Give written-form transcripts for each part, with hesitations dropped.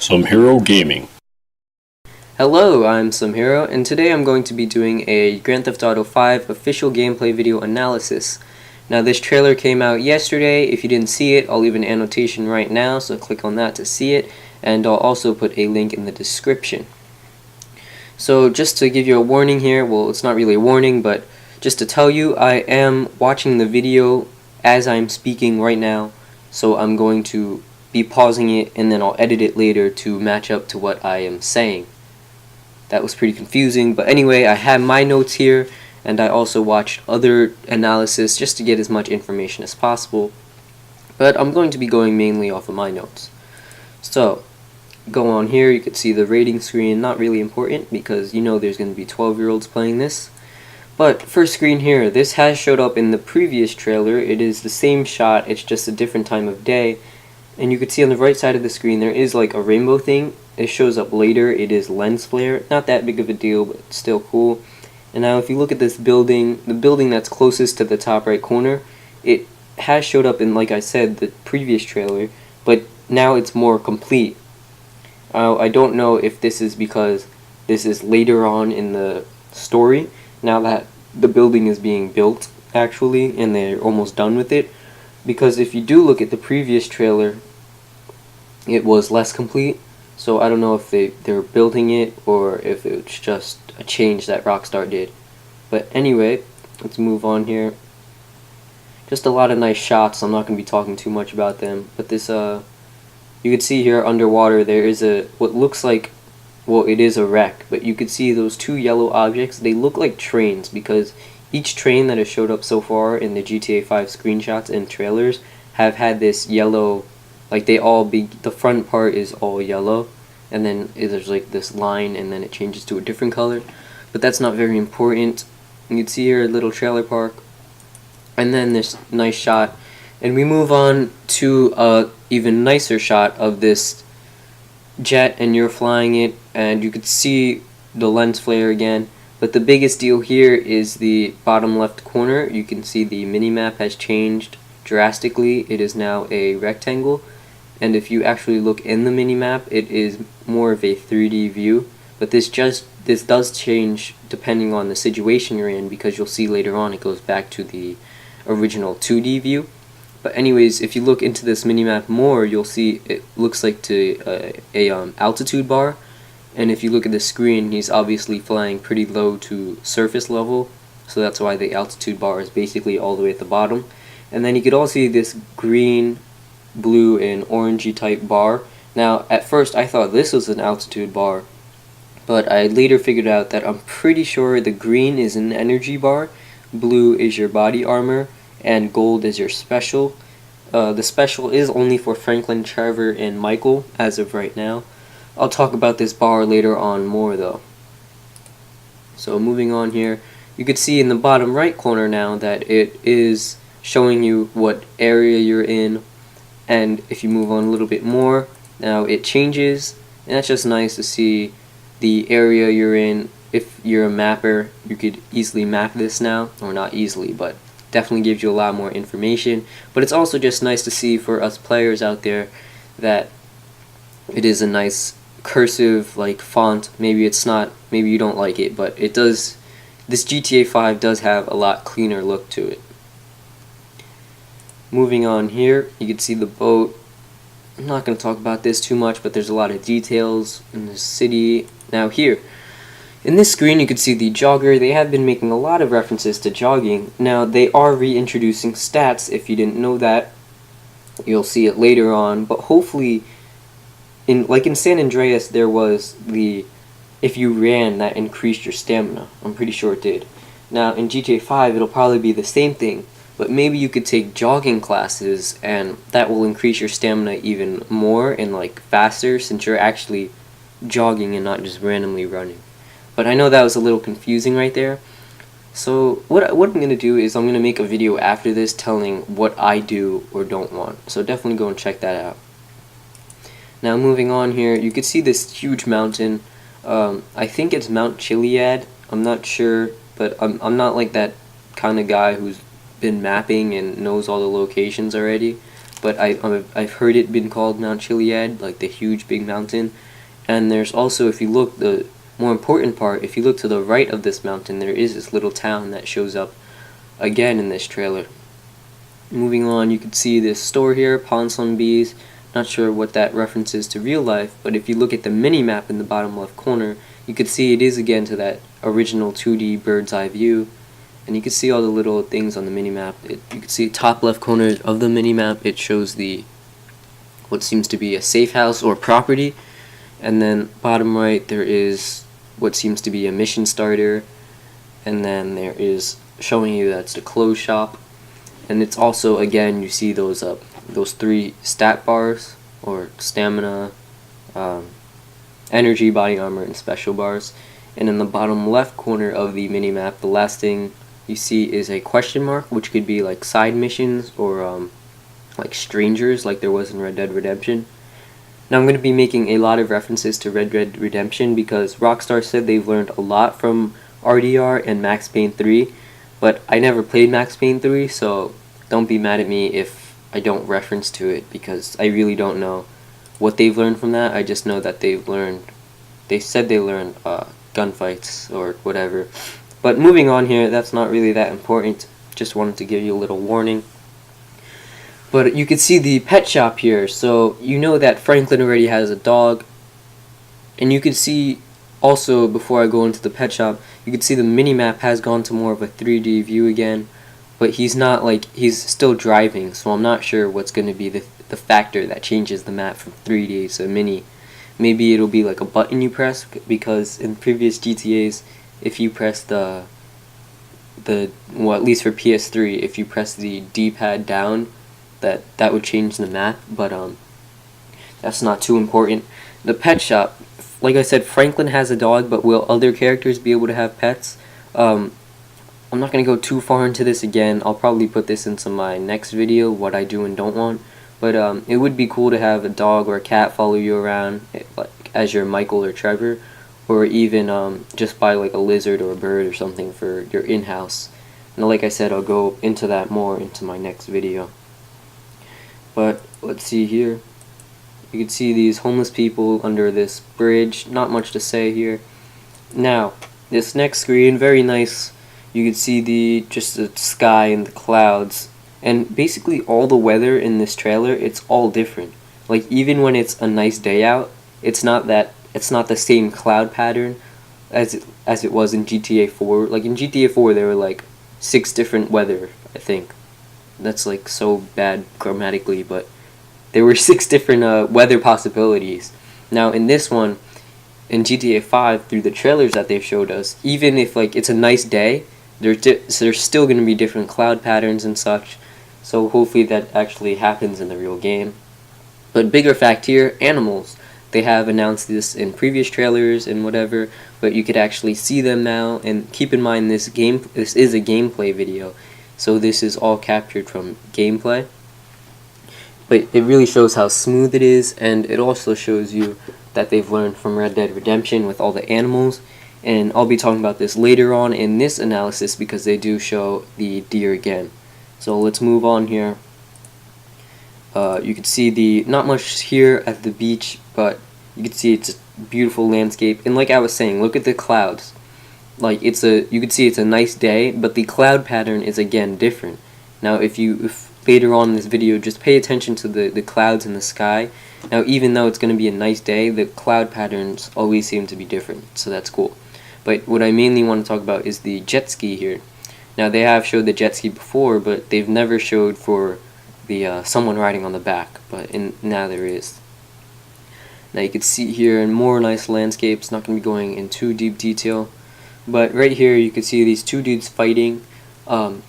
SomeHero Gaming. Hello, I'm SomeHero, and today I'm going to be doing a Grand Theft Auto 5 official gameplay video analysis. Now this trailer came out yesterday. If you didn't see it, I'll leave an annotation right now, so click on that to see it, and I'll also put a link in the description. So just to give you a warning here, well, it's not really a warning, but just to tell you, I am watching the video as I'm speaking right now, so I'm going to be pausing it and then I'll edit it later to match up to what I am saying. That was pretty confusing, but anyway, I have my notes here and I also watched other analysis just to get as much information as possible, but I'm going to be going mainly off of my notes. So go on here, you can see the rating screen, not really important because you know there's going to be 12-year-olds playing this. But first screen here, this has showed up in the previous trailer. It is the same shot, it's just a different time of day. And you can see on the right side of the screen there is like a rainbow thing. It shows up later. It is lens flare. Not that big of a deal, but still cool. And now if you look at this building, the building that's closest to the top right corner, it has showed up in, like I said, the previous trailer, but now it's more complete. I don't know if this is because this is later on in the story, now that the building is being built actually and they're almost done with it. Because if you do look at the previous trailer, it was less complete, so I don't know if they're building it or if it's just a change that Rockstar did. But anyway, let's move on here. Just a lot of nice shots. I'm not going to be talking too much about them, but this you can see here underwater there is what looks like, well, it is a wreck, but you can see those two yellow objects. They look like trains because each train that has showed up so far in the GTA 5 screenshots and trailers have had this yellow, like the front part is all yellow, and then there's like this line and then it changes to a different color, but that's not very important. You can see here a little trailer park, and then this nice shot, and we move on to a even nicer shot of this jet, and you're flying it, and you could see the lens flare again. But the biggest deal here is the bottom left corner. You can see the minimap has changed drastically. It is now a rectangle, and if you actually look in the minimap, it is more of a 3D view. But this does change depending on the situation you're in, because you'll see later on it goes back to the original 2D view. But anyways, if you look into this minimap more, you'll see it looks like a altitude bar. And if you look at the screen, he's obviously flying pretty low to surface level, so that's why the altitude bar is basically all the way at the bottom. And then you could also see this green, blue, and orangey type bar. Now, at first I thought this was an altitude bar, but I later figured out that I'm pretty sure the green is an energy bar, blue is your body armor, and gold is your special. The special is only for Franklin, Trevor, and Michael as of right now. I'll talk about this bar later on more though. So moving on here, you can see in the bottom right corner now that it is showing you what area you're in, and if you move on a little bit more, now it changes, and that's just nice to see the area you're in. If you're a mapper, you could easily map this now, or not easily, but definitely gives you a lot more information. But it's also just nice to see for us players out there that it is a nice cursive like font. Maybe it's not, maybe you don't like it, but it does, this GTA 5 does have a lot cleaner look to it. Moving on here, you can see the boat. I'm not going to talk about this too much, but there's a lot of details in the city. Now here in this screen you can see the jogger. They have been making a lot of references to jogging. Now they are reintroducing stats. If you didn't know that, you'll see it later on, but hopefully like in San Andreas, there was if you ran, that increased your stamina. I'm pretty sure it did. Now in GTA 5, it'll probably be the same thing, but maybe you could take jogging classes, and that will increase your stamina even more and like faster, since you're actually jogging and not just randomly running. But I know that was a little confusing right there. So what I'm going to do is I'm going to make a video after this telling what I do or don't want. So definitely go and check that out. Now moving on here, you can see this huge mountain. I think it's Mount Chiliad. I'm not sure, but I'm not like that kind of guy who's been mapping and knows all the locations already. but I've heard it been called Mount Chiliad, like the huge big mountain. And there's also, if you look, the more important part, if you look to the right of this mountain, there is this little town that shows up again in this trailer. Moving on, you can see this store here, Ponson Bees. Not sure what that references to real life, but if you look at the mini map in the bottom left corner, you can see it is again to that original 2D bird's eye view. And you can see all the little things on the mini map. You can see top left corner of the mini map, it shows the what seems to be a safe house or property. And then bottom right there is what seems to be a mission starter. And then there is showing you that's the clothes shop. And it's also, again, you see those 3 stat bars, or stamina, energy, body armor, and special bars. And in the bottom left corner of the minimap, the last thing you see is a question mark, which could be like side missions or like strangers, like there was in Red Dead Redemption. Now I'm going to be making a lot of references to Red Dead Redemption because Rockstar said they've learned a lot from RDR and Max Payne 3. But I never played Max Payne 3, so don't be mad at me if I don't reference to it, because I really don't know what they've learned from that. I just know that they said they learned gunfights or whatever. But moving on here, that's not really that important. Just wanted to give you a little warning. But you can see the pet shop here, so you know that Franklin already has a dog. And you can see also, before I go into the pet shop, you can see the mini-map has gone to more of a 3D view again, but he's still driving, so I'm not sure what's going to be the factor that changes the map from 3D to mini. Maybe it'll be like a button you press, because in previous GTAs, if you press well, at least for PS3, if you press the D-pad down, that would change the map, but that's not too important. The pet shop, like I said, Franklin has a dog, but will other characters be able to have pets? I'm not going to go too far into this again. I'll probably put this into my next video, what I do and don't want. But it would be cool to have a dog or a cat follow you around, like as your Michael or Trevor, or even just buy like a lizard or a bird or something for your in-house. And like I said, I'll go into that more into my next video. But let's see here. You can see these homeless people under this bridge. Not much to say here. Now, this next screen, very nice. You can see just the sky and the clouds. And basically all the weather in this trailer, it's all different. Like even when it's a nice day out, it's not the same cloud pattern as it was in GTA 4. Like in GTA 4 there were like 6 different weather, I think. That's like so bad grammatically, but there were 6 different weather possibilities. Now in this one, in GTA 5, through the trailers that they've showed us, even if like it's a nice day, there's still going to be different cloud patterns and such. So hopefully that actually happens in the real game. But bigger fact here, animals. They have announced this in previous trailers and whatever, but you could actually see them now. And keep in mind, this is a gameplay video, so this is all captured from gameplay. But it really shows how smooth it is, and it also shows you that they've learned from Red Dead Redemption with all the animals. And I'll be talking about this later on in this analysis because they do show the deer again. So let's move on here. You can see not much here at the beach, but you can see it's a beautiful landscape. And like I was saying, look at the clouds. Like you can see it's a nice day, but the cloud pattern is again different. Now if later on in this video, just pay attention to the clouds in the sky. Now even though it's going to be a nice day, the cloud patterns always seem to be different, so that's cool. But what I mainly want to talk about is the jet ski here. Now they have showed the jet ski before, but they've never showed for the someone riding on the back, but now there is. Now you can see here in more nice landscapes, not going to be going in too deep detail, but right here you can see these 2 dudes fighting. I'm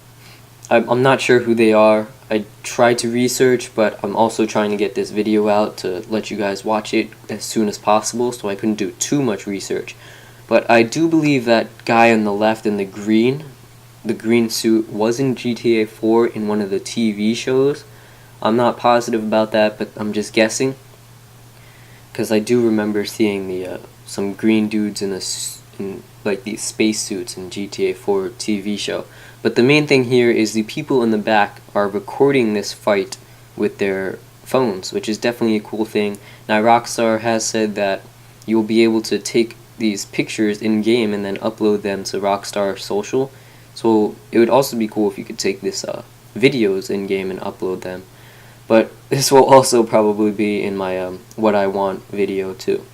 not sure who they are. I tried to research, but I'm also trying to get this video out to let you guys watch it as soon as possible, so I couldn't do too much research. But I do believe that guy on the left in the green suit was in GTA 4 in one of the TV shows. I'm not positive about that, but I'm just guessing, because I do remember seeing some green dudes in like these space suits in GTA 4 TV show. But the main thing here is the people in the back are recording this fight with their phones, which is definitely a cool thing. Now Rockstar has said that you'll be able to take these pictures in game and then upload them to Rockstar Social. So it would also be cool if you could take this videos in game and upload them. But this will also probably be in my what I want video too.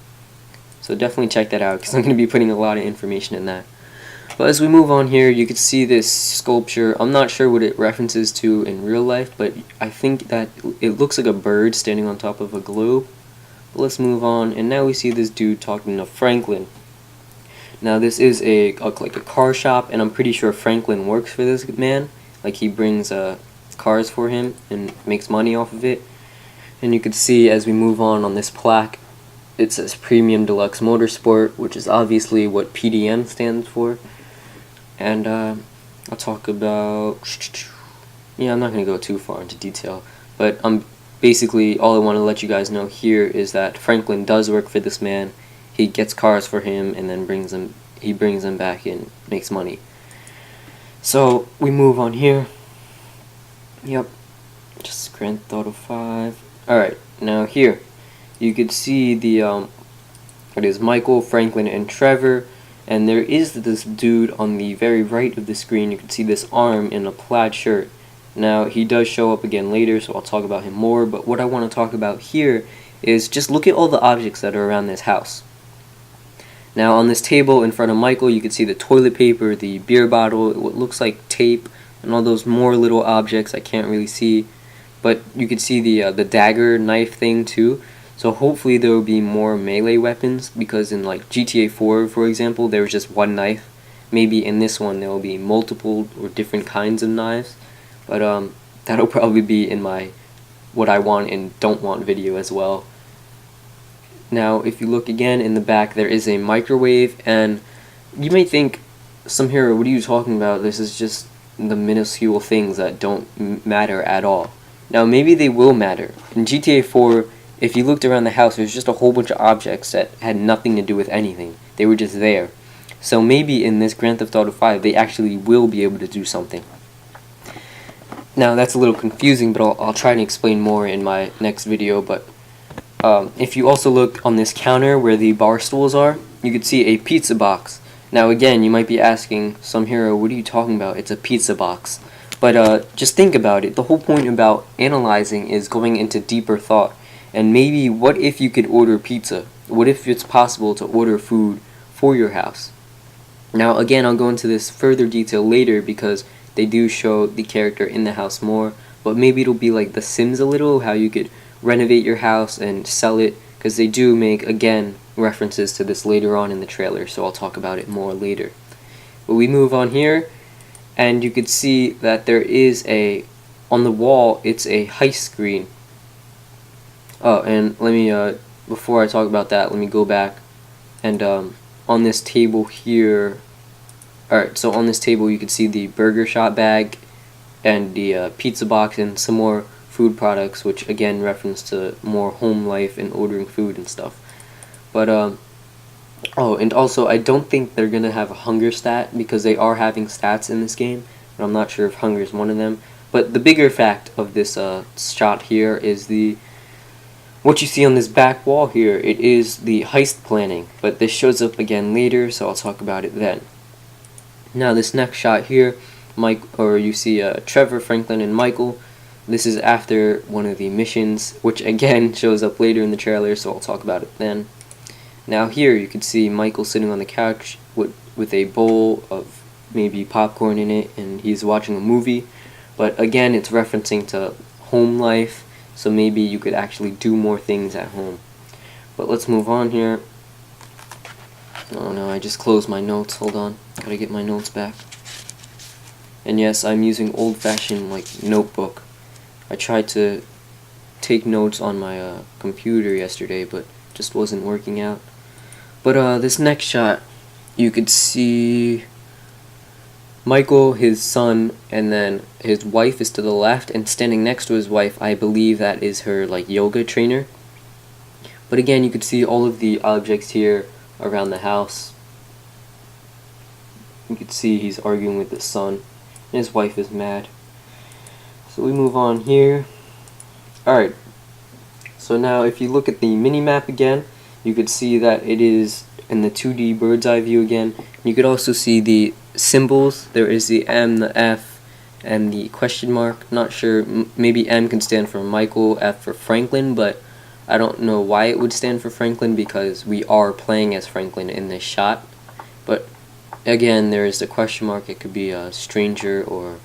So definitely check that out because I'm going to be putting a lot of information in that. But as we move on here, you can see this sculpture. I'm not sure what it references to in real life, but I think that it looks like a bird standing on top of a globe. But let's move on, and now we see this dude talking to Franklin. Now this is like a car shop, and I'm pretty sure Franklin works for this man. Like he brings cars for him and makes money off of it. And you can see as we move on this plaque, it says Premium Deluxe Motorsport, which is obviously what PDM stands for. And I'll talk about, yeah, I'm not going to go too far into detail, but basically all I want to let you guys know here is that Franklin does work for this man. He gets cars for him and then brings them back and makes money. So we move on here. Yep, just Grand Theft Auto 5. Alright, now here you could see the it is Michael, Franklin, and Trevor. And there is this dude on the very right of the screen. You can see this arm in a plaid shirt. Now, he does show up again later, so I'll talk about him more. But what I want to talk about here is just look at all the objects that are around this house. Now, on this table in front of Michael, you can see the toilet paper, the beer bottle, what looks like tape, and all those more little objects I can't really see. But you can see the dagger knife thing too. So hopefully there will be more melee weapons, because in like GTA 4, for example, there was just one knife. Maybe in this one there will be multiple or different kinds of knives. But that'll probably be in my what I want and don't want video as well. Now if you look again in the back, there is a microwave, and you may think, Some Hero, what are you talking about? This is just the minuscule things that don't matter at all. Now maybe they will matter. In GTA 4, if you looked around the house, there's just a whole bunch of objects that had nothing to do with anything. They were just there. So maybe in this Grand Theft Auto 5, they actually will be able to do something. Now that's a little confusing, but I'll try and explain more in my next video. But if you also look on this counter where the bar stools are, you could see a pizza box. Now again, you might be asking, Some Hero, what are you talking about? It's a pizza box. But just think about it. The whole point about analyzing is going into deeper thought. And maybe, what if you could order pizza? What if it's possible to order food for your house? Now again, I'll go into this further detail later because they do show the character in the house more. But maybe it'll be like The Sims a little, how you could renovate your house and sell it. Because they do make, again, references to this later on in the trailer, so I'll talk about it more later. But we move on here, and you could see that there is on the wall, it's a heist screen. Oh, and let me, before I talk about that, let me go back, and on this table here, alright, so on this table you can see the burger shot bag, and the pizza box, and some more food products, which again reference to more home life and ordering food and stuff. But, oh, and also, I don't think they're gonna have a hunger stat, because they are having stats in this game, but I'm not sure if hunger is one of them. But the bigger fact of this shot here is what you see on this back wall here. It is the heist planning, but this shows up again later, so I'll talk about it then. Now this next shot here, you see Trevor, Franklin, and Michael. This is after one of the missions, which again shows up later in the trailer, so I'll talk about it then. Now here you can see Michael sitting on the couch with a bowl of maybe popcorn in it, and he's watching a movie. But again, it's referencing to home life, so maybe you could actually do more things at home. But let's move on here. Oh no, I just closed my notes. Hold on, gotta get my notes back. And yes, I'm using old-fashioned notebook. I tried to take notes on my computer yesterday, but just wasn't working out. But this next shot, you could see Michael, his son, and then his wife is to the left, and standing next to his wife, I believe that is her yoga trainer. But again, you could see all of the objects here around the house. You could see he's arguing with his son, and his wife is mad. So we move on here, Alright, so now if you look at the mini-map again, you could see that it is in the 2D bird's eye view again. You could also see the symbols. There is the M, the F, and the question mark. Not sure, maybe M can stand for Michael, F for Franklin, but I don't know why it would stand for Franklin because we are playing as Franklin in this shot. But again, there is the question mark. It could be a stranger or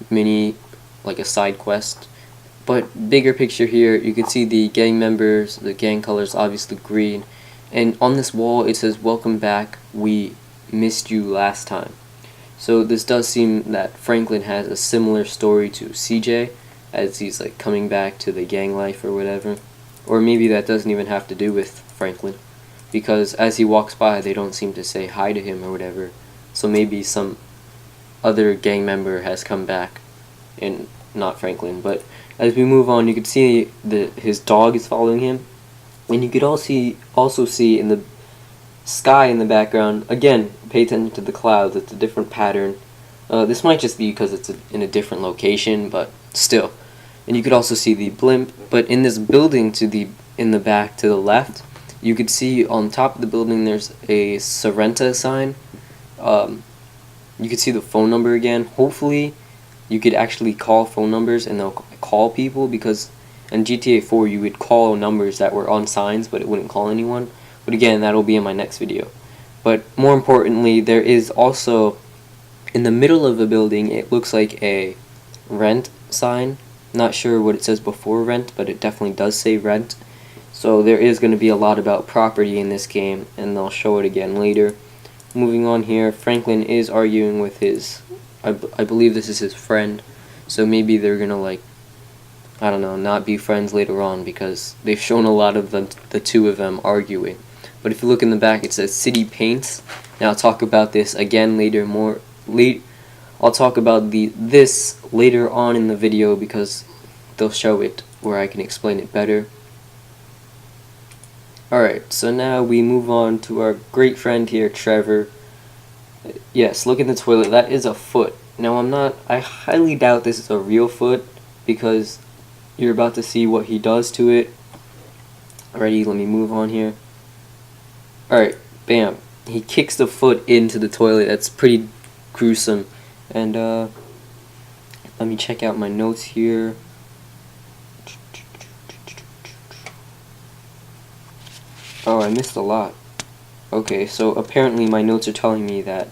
mini, like a side quest. But bigger picture here, you can see the gang members, the gang colors obviously green, and on this wall it says welcome back, we missed you last time. So this does seem that Franklin has a similar story to CJ, as he's like coming back to the gang life or whatever. Or maybe that doesn't even have to do with Franklin, because as he walks by they don't seem to say hi to him or whatever. So maybe some other gang member has come back and not Franklin. But as we move on, you can see his dog is following him, and you could also see in the sky in the background. Again, pay attention to the clouds. It's a different pattern. This might just be because it's in a different location, but still. And you could also see the blimp. But in this building in the back to the left, you could see on top of the building there's a Sorrento sign. You could see the phone number again. Hopefully you could actually call phone numbers and they'll call people, because in GTA 4 you would call numbers that were on signs but it wouldn't call anyone. But again, that'll be in my next video. But more importantly, there is also in the middle of the building, it looks like a rent sign. Not sure what it says before rent, but it definitely does say rent. So there is going to be a lot about property in this game, and they'll show it again later. Moving on here, Franklin is arguing with his, I believe this is his friend, so maybe they're gonna, like, I don't know, not be friends later on, because they've shown a lot of the two of them arguing. But if you look in the back, it says City Paints. Now I'll talk about this again later. I'll talk about this later on in the video, because they'll show it where I can explain it better. Alright, so now we move on to our great friend here, Trevor. Yes, look in the toilet. That is a foot. Now I highly doubt this is a real foot, because you're about to see what he does to it. Alrighty, let me move on here. Alright, bam. He kicks the foot into the toilet. That's pretty gruesome. And let me check out my notes here. Oh, I missed a lot. Okay, so apparently my notes are telling me that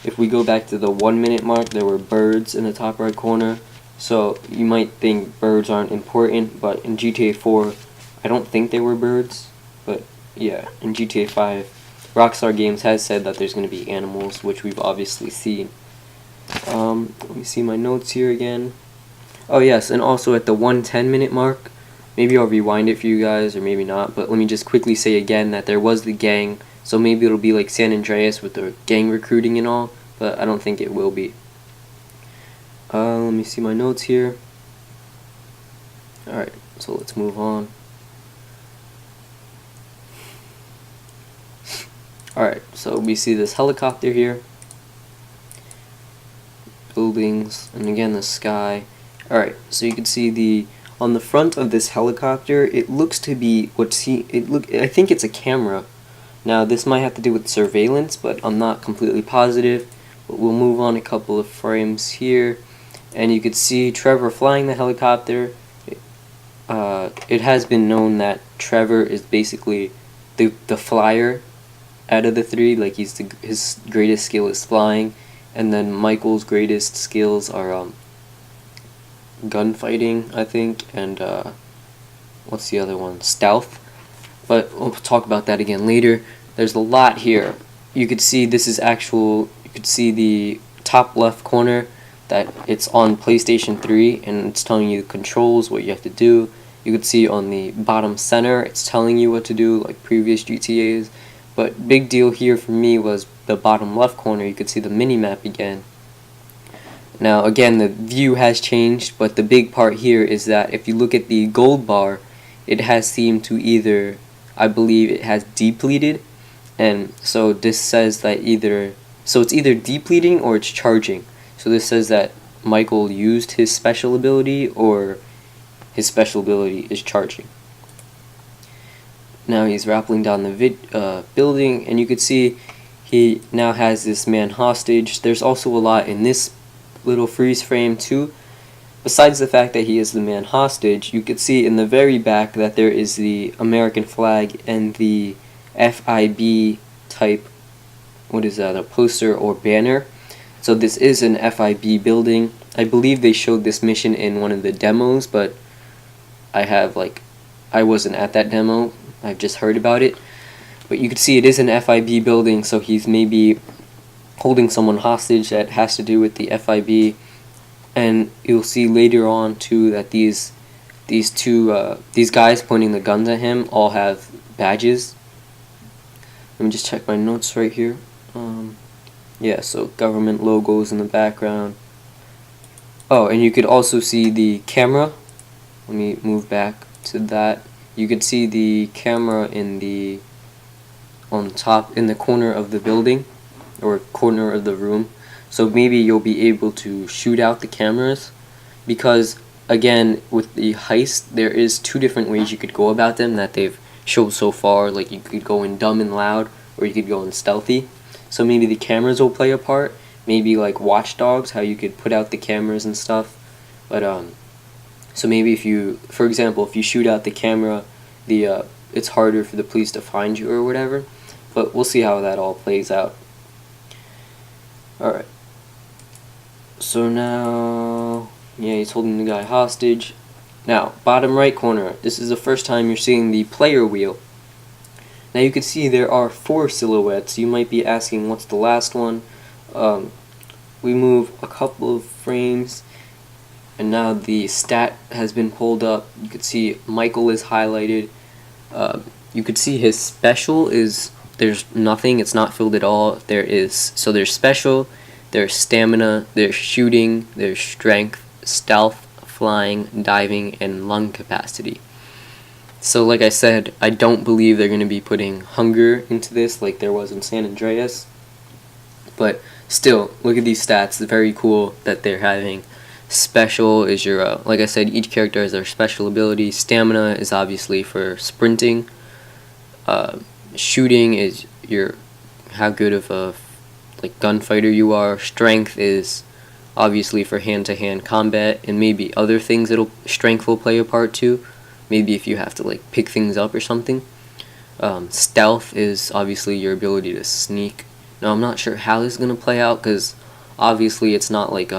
if we go back to the 1 minute mark, there were birds in the top right corner. So you might think birds aren't important, but in GTA 4, I don't think they were birds. But yeah, in GTA 5, Rockstar Games has said that there's going to be animals, which we've obviously seen. Let me see my notes here again. Oh yes, and also at the 1:10 minute mark, maybe I'll rewind it for you guys, or maybe not, but let me just quickly say again that there was the gang, so maybe it'll be like San Andreas with the gang recruiting and all, but I don't think it will be. Let me see my notes here. Alright, so let's move on. Alright, so we see this helicopter here. Buildings, and again the sky. Alright, so you can see on the front of this helicopter, it looks to be I think it's a camera. Now this might have to do with surveillance, but I'm not completely positive. But we'll move on a couple of frames here, and you could see Trevor flying the helicopter. It has been known that Trevor is basically the flyer out of the three. Like his greatest skill is flying, and then Michael's greatest skills are gunfighting, I think, and what's the other one? Stealth. But we'll talk about that again later. There's a lot here. You could see you could see the top left corner that it's on PlayStation 3, and it's telling you the controls, what you have to do. You could see on the bottom center, it's telling you what to do, like previous GTAs. But big deal here for me was the bottom left corner. You could see the mini-map again. Now again, the view has changed, but the big part here is that if you look at the gold bar, it has seemed to either, I believe it has depleted, and so this says that it's either depleting or it's charging. So this says that Michael used his special ability, or his special ability is charging. Now he's rappelling down the building, and you could see he now has this man hostage. There's also a lot in this little freeze frame too. Besides the fact that he is the man hostage, you could see in the very back that there is the American flag and the FIB type, what is that, a poster or banner. So this is an FIB building. I believe they showed this mission in one of the demos, but I wasn't at that demo. I've just heard about it. But you can see it is an FIB building, so he's maybe holding someone hostage that has to do with the FIB. And you'll see later on too that these guys pointing the guns at him all have badges. Let me just check my notes right here. Yeah, so government logos in the background. Oh, and you could also see the camera. Let me move back to that. You could see the camera on top in the corner of the building or corner of the room. So maybe you'll be able to shoot out the cameras, because again with the heist there is two different ways you could go about them that they've showed so far. Like you could go in dumb and loud, or you could go in stealthy. So maybe the cameras will play a part. Maybe like Watch Dogs, how you could put out the cameras and stuff. But so maybe if you, for example, if you shoot out the camera, it's harder for the police to find you or whatever. But we'll see how that all plays out. Alright. So now, yeah, he's holding the guy hostage. Now, bottom right corner, this is the first time you're seeing the player wheel. Now you can see there are 4 silhouettes. You might be asking, what's the last one? We move a couple of frames, and now the stat has been pulled up. You can see Michael is highlighted. You could see his special is, there's nothing, it's not filled at all. There's special, there's stamina, there's shooting, there's strength, stealth, flying, diving, and lung capacity. So like I said, I don't believe they're going to be putting hunger into this like there was in San Andreas. But still, look at these stats. It's very cool that they're having. Special is your, like I said, each character has their special ability. Stamina is obviously for sprinting. Shooting is how good of a gunfighter you are. Strength is obviously for hand-to-hand combat, and maybe other things strength will play a part too. Maybe if you have to pick things up or something. Stealth is obviously your ability to sneak. Now I'm not sure how this is gonna play out, because obviously it's not like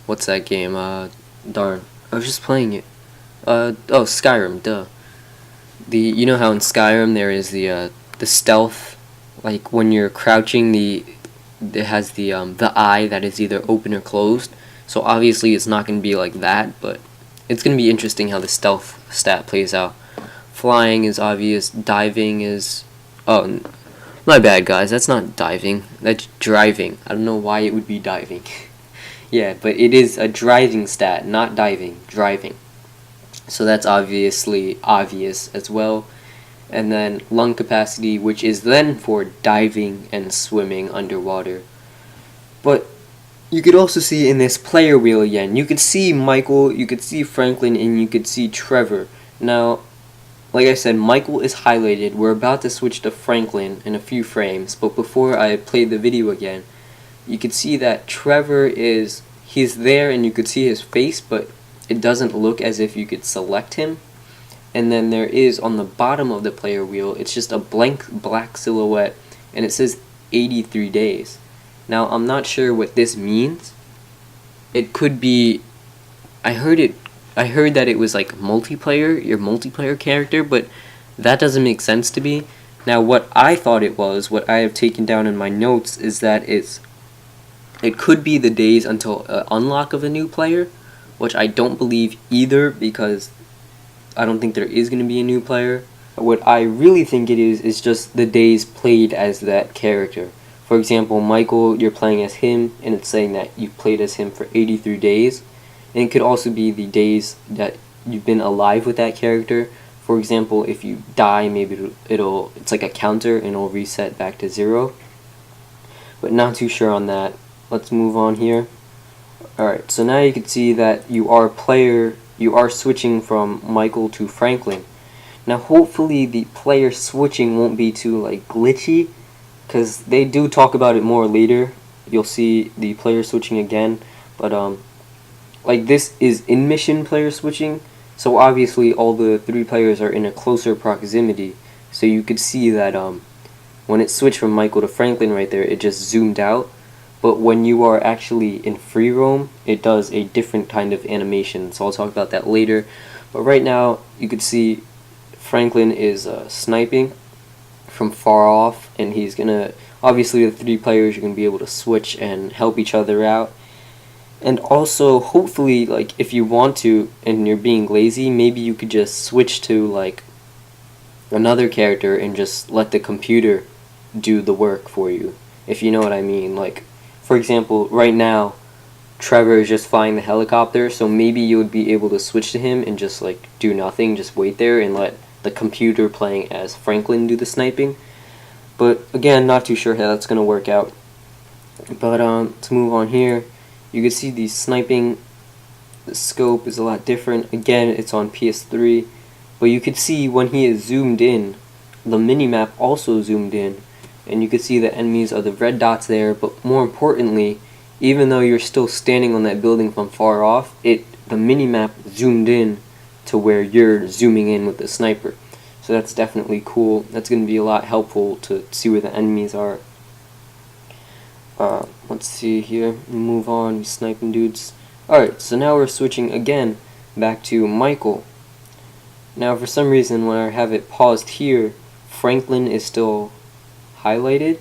what's that game? Darn, I was just playing it. Oh, Skyrim. Duh. You know how in Skyrim there is the stealth, like when you're crouching, it has the eye that is either open or closed. So obviously it's not gonna be like that, but it's gonna be interesting how the stealth stat plays out. Flying is obvious. Diving is, oh, my bad guys, that's not diving, that's driving. I don't know why it would be diving. Yeah, but it is a driving stat, not diving, driving. So that's obviously obvious as well. And then lung capacity, which is then for diving and swimming underwater. But you could also see in this player wheel again, you could see Michael, you could see Franklin, and you could see Trevor. Now, like I said, Michael is highlighted. We're about to switch to Franklin in a few frames, but before I play the video again, you could see that Trevor he's there and you could see his face, but it doesn't look as if you could select him. And then there is on the bottom of the player wheel, it's just a blank black silhouette, and it says 83 days. Now I'm not sure what this means. It could be, I heard that it was like multiplayer, your multiplayer character, but that doesn't make sense to me. Now what I thought it was, what I have taken down in my notes, is that it could be the days until unlock of a new player, which I don't believe either, because I don't think there is going to be a new player. What I really think it is just the days played as that character. For example, Michael, you're playing as him, and it's saying that you played as him for 83 days. And it could also be the days that you've been alive with that character. For example, if you die, maybe it's like a counter and it'll reset back to 0. But not too sure on that. Let's move on here. Alright, so now you can see that you are a player, you are switching from Michael to Franklin. Now hopefully the player switching won't be too like glitchy, because they do talk about it more later. You'll see the player switching again, but like this is in mission player switching, so obviously all the three players are in a closer proximity, so you could see that when it switched from Michael to Franklin right there, it just zoomed out. But when you are actually in free roam, it does a different kind of animation, so I'll talk about that later. But right now you could see Franklin is sniping from far off, and he's gonna, obviously the three players are gonna be able to switch and help each other out. And also hopefully, like, if you want to and you're being lazy, maybe you could just switch to like another character and just let the computer do the work for you, if you know what I mean. Like, for example, right now Trevor is just flying the helicopter, so maybe you would be able to switch to him and just like do nothing, just wait there and let the computer playing as Franklin do the sniping. But again, not too sure how that's gonna work out. But to move on here, you can see the sniping, the scope is a lot different. Again, it's on PS3, but you could see when he is zoomed in, the minimap also zoomed in, and you could see the enemies are the red dots there. But more importantly, even though you're still standing on that building from far off, the minimap zoomed in to where you're zooming in with the sniper. So that's definitely cool. That's going to be a lot helpful to see where the enemies are. Let's see here. Move on, sniping dudes. Alright, so now we're switching again back to Michael. Now for some reason when I have it paused here, Franklin is still highlighted.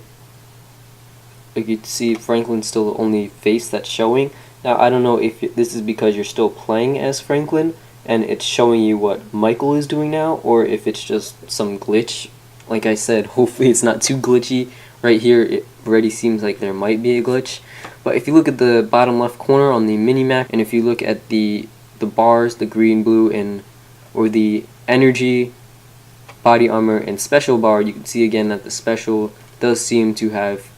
Like, you can see Franklin's still the only face that's showing. Now I don't know if this is because you're still playing as Franklin and it's showing you what Michael is doing now, or if it's just some glitch. Like I said, hopefully it's not too glitchy. Right here it already seems like there might be a glitch. But if you look at the bottom left corner on the minimap, and if you look at the bars, the green, blue, and or the energy, body armor, and special bar, you can see again that the special does seem to have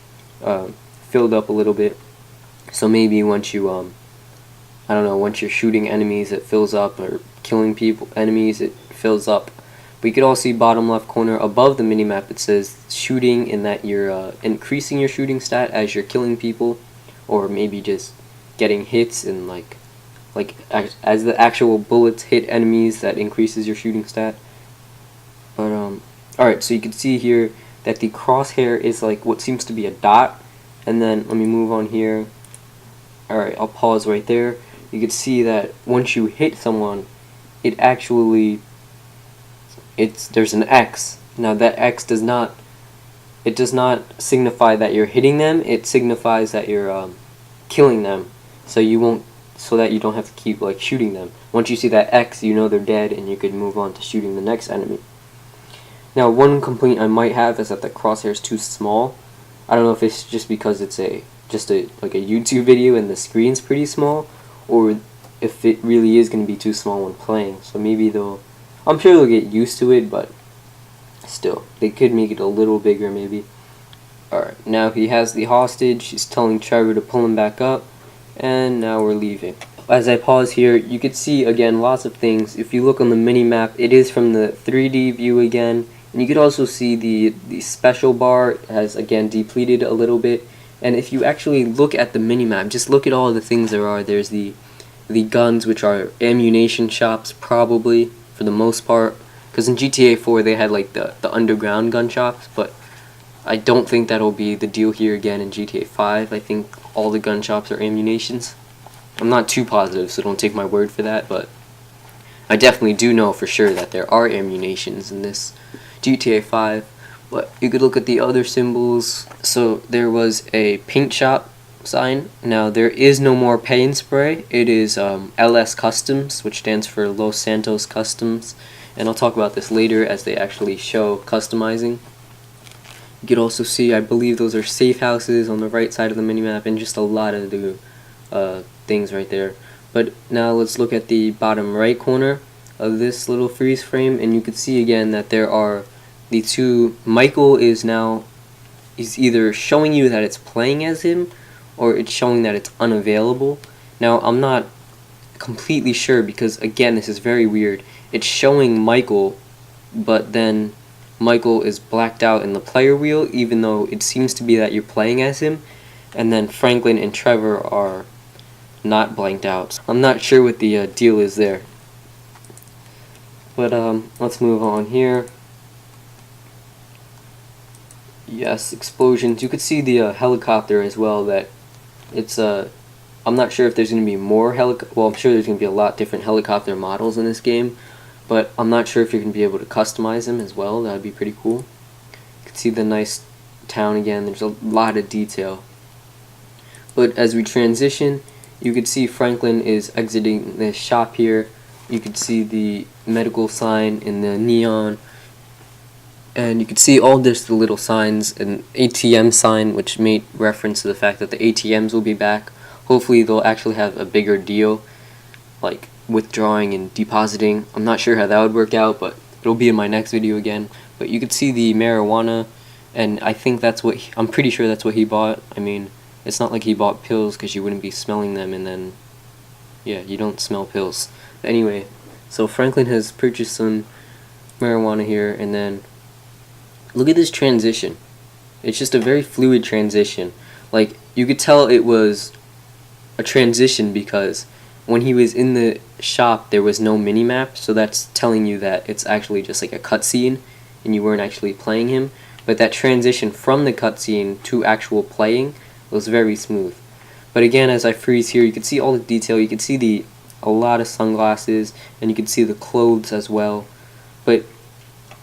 filled up a little bit. So maybe once you I don't know, once you're shooting enemies it fills up, or killing enemies it fills up. But you can all see bottom left corner above the minimap it says shooting, and that you're increasing your shooting stat as you're killing people, or maybe just getting hits, and like as the actual bullets hit enemies, that increases your shooting stat. But alright, so you can see here that the crosshair is like what seems to be a dot, and then let me move on here. Alright, I'll pause right there. You can see that once you hit someone, it actually there's an X. Now that X does not signify that you're hitting them, it signifies that you're killing them, so that you don't have to keep like shooting them. Once you see that X, you know they're dead, and you can move on to shooting the next enemy. Now one complaint I might have is that the crosshair is too small. I don't know if it's just because it's just a YouTube video and the screen's pretty small, or if it really is going to be too small when playing. So maybe I'm sure they'll get used to it, but still, they could make it a little bigger maybe. Alright, now he has the hostage. He's telling Trevor to pull him back up, and now we're leaving. As I pause here, you can see again lots of things. If you look on the mini-map, it is from the 3D view again, and you could also see the special bar has again depleted a little bit. And if you actually look at the mini-map, just look at all the things there are. There's the guns, which are ammunition shops probably for the most part, because in GTA 4 they had like the underground gun shops, but I don't think that'll be the deal here again in GTA 5. I think all the gun shops are ammunitions. I'm not too positive, so don't take my word for that, but I definitely do know for sure that there are ammunitions in this GTA 5. But you could look at the other symbols. So there was a paint shop sign. Now there is no more paint spray. It is LS Customs, which stands for Los Santos Customs, and I'll talk about this later as they actually show customizing. You could also see, I believe those are safe houses on the right side of the minimap, and just a lot of the things right there. But now let's look at the bottom right corner of this little freeze frame, and you can see again that there are the two. Michael is either showing you that it's playing as him, or it's showing that it's unavailable. Now I'm not completely sure because, again, this is very weird. It's showing Michael, but then Michael is blacked out in the player wheel, even though it seems to be that you're playing as him, and then Franklin and Trevor are not blanked out. I'm not sure what the deal is there. But let's move on here. Yes, explosions. You could see the helicopter as well. That it's I'm not sure if there's going to be more well, I'm sure there's going to be a lot different helicopter models in this game, but I'm not sure if you're going to be able to customize them as well. That would be pretty cool. You can see the nice town again. There's a lot of detail. But as we transition, you could see Franklin is exiting the shop here. You could see the medical sign in the neon, and you could see all this the little signs, an ATM sign which made reference to the fact that the ATMs will be back. Hopefully they'll actually have a bigger deal, like withdrawing and depositing. I'm not sure how that would work out, but it'll be in my next video again. But you could see the marijuana, and I think that's what I'm pretty sure that's what he bought. I mean, it's not like he bought pills, because you wouldn't be smelling them, and then yeah, you don't smell pills. But anyway, so Franklin has purchased some marijuana here, and then look at this transition. It's just a very fluid transition. Like, you could tell it was a transition because when he was in the shop there was no mini-map, so that's telling you that it's actually just like a cutscene and you weren't actually playing him. But that transition from the cutscene to actual playing was very smooth. But again, as I freeze here, you can see all the detail. You can see a lot of sunglasses, and you can see the clothes as well. But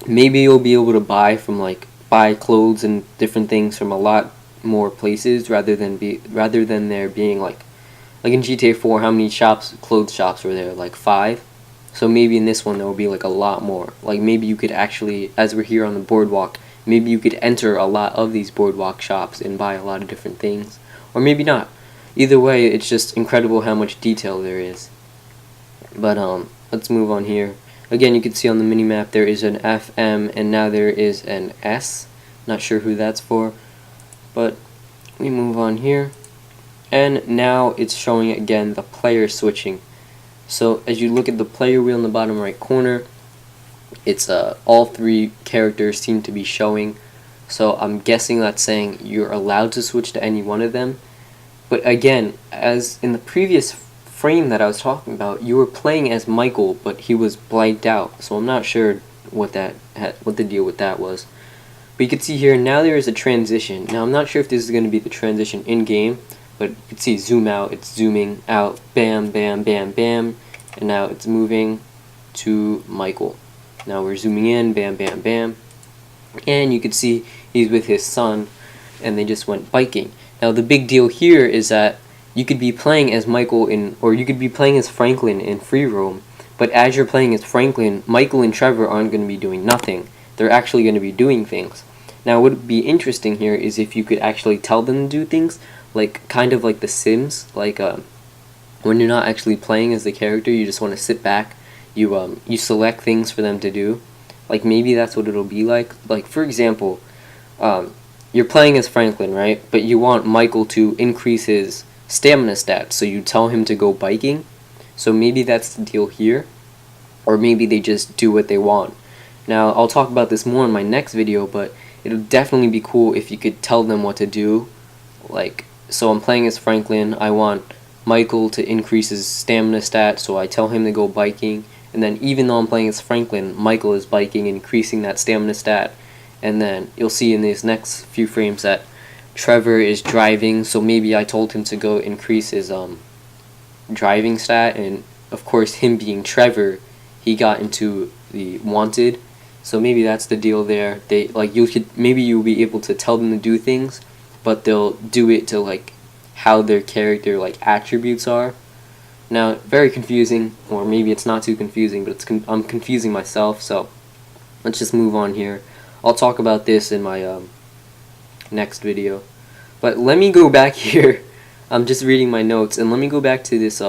maybe you'll be able to buy clothes and different things from a lot more places rather than there being like in GTA 4, how many clothes shops were there? Like 5. So maybe in this one there will be like a lot more. Like maybe you could actually, as we're here on the boardwalk, maybe you could enter a lot of these boardwalk shops and buy a lot of different things, or maybe not. Either way, it's just incredible how much detail there is. But let's move on here. Again, you can see on the minimap there is an FM, and now there is an S. Not sure who that's for, but we move on here. And now it's showing again the player switching. So as you look at the player wheel in the bottom right corner, it's all 3 characters seem to be showing. So I'm guessing that's saying you're allowed to switch to any one of them. But again, as in the previous frame that I was talking about, you were playing as Michael, but he was blanked out. So I'm not sure what the deal with that was. But you can see here now there is a transition. Now I'm not sure if this is going to be the transition in game, but you can see zoom out, it's zooming out, bam, bam, bam, bam, and now it's moving to Michael. Now we're zooming in, bam, bam, bam, and you can see he's with his son, and they just went biking. Now the big deal here is that you could be playing as Michael or you could be playing as Franklin in free roam, but as you're playing as Franklin, Michael and Trevor aren't going to be doing nothing. They're actually going to be doing things. Now what would be interesting here is if you could actually tell them to do things, like kind of like The Sims, like when you're not actually playing as the character, you just want to sit back, you select things for them to do. Like maybe that's what it'll be like. Like for example, you're playing as Franklin, right? But you want Michael to increase his stamina stats, so you tell him to go biking. So maybe that's the deal here, or maybe they just do what they want. Now I'll talk about this more in my next video, but it'll definitely be cool if you could tell them what to do. Like, so I'm playing as Franklin, I want Michael to increase his stamina stat, so I tell him to go biking, and then even though I'm playing as Franklin, Michael is biking and increasing that stamina stat. And then you'll see in these next few frames that Trevor is driving, so maybe I told him to go increase his driving stat, and of course him being Trevor, he got into the wanted. So maybe that's the deal there. Maybe you'll be able to tell them to do things, but they'll do it to like how their character attributes are. Now, very confusing, or maybe it's not too confusing, but I'm confusing myself, so let's just move on here. I'll talk about this in my next video. But let me go back here. I'm just reading my notes, and let me go back to this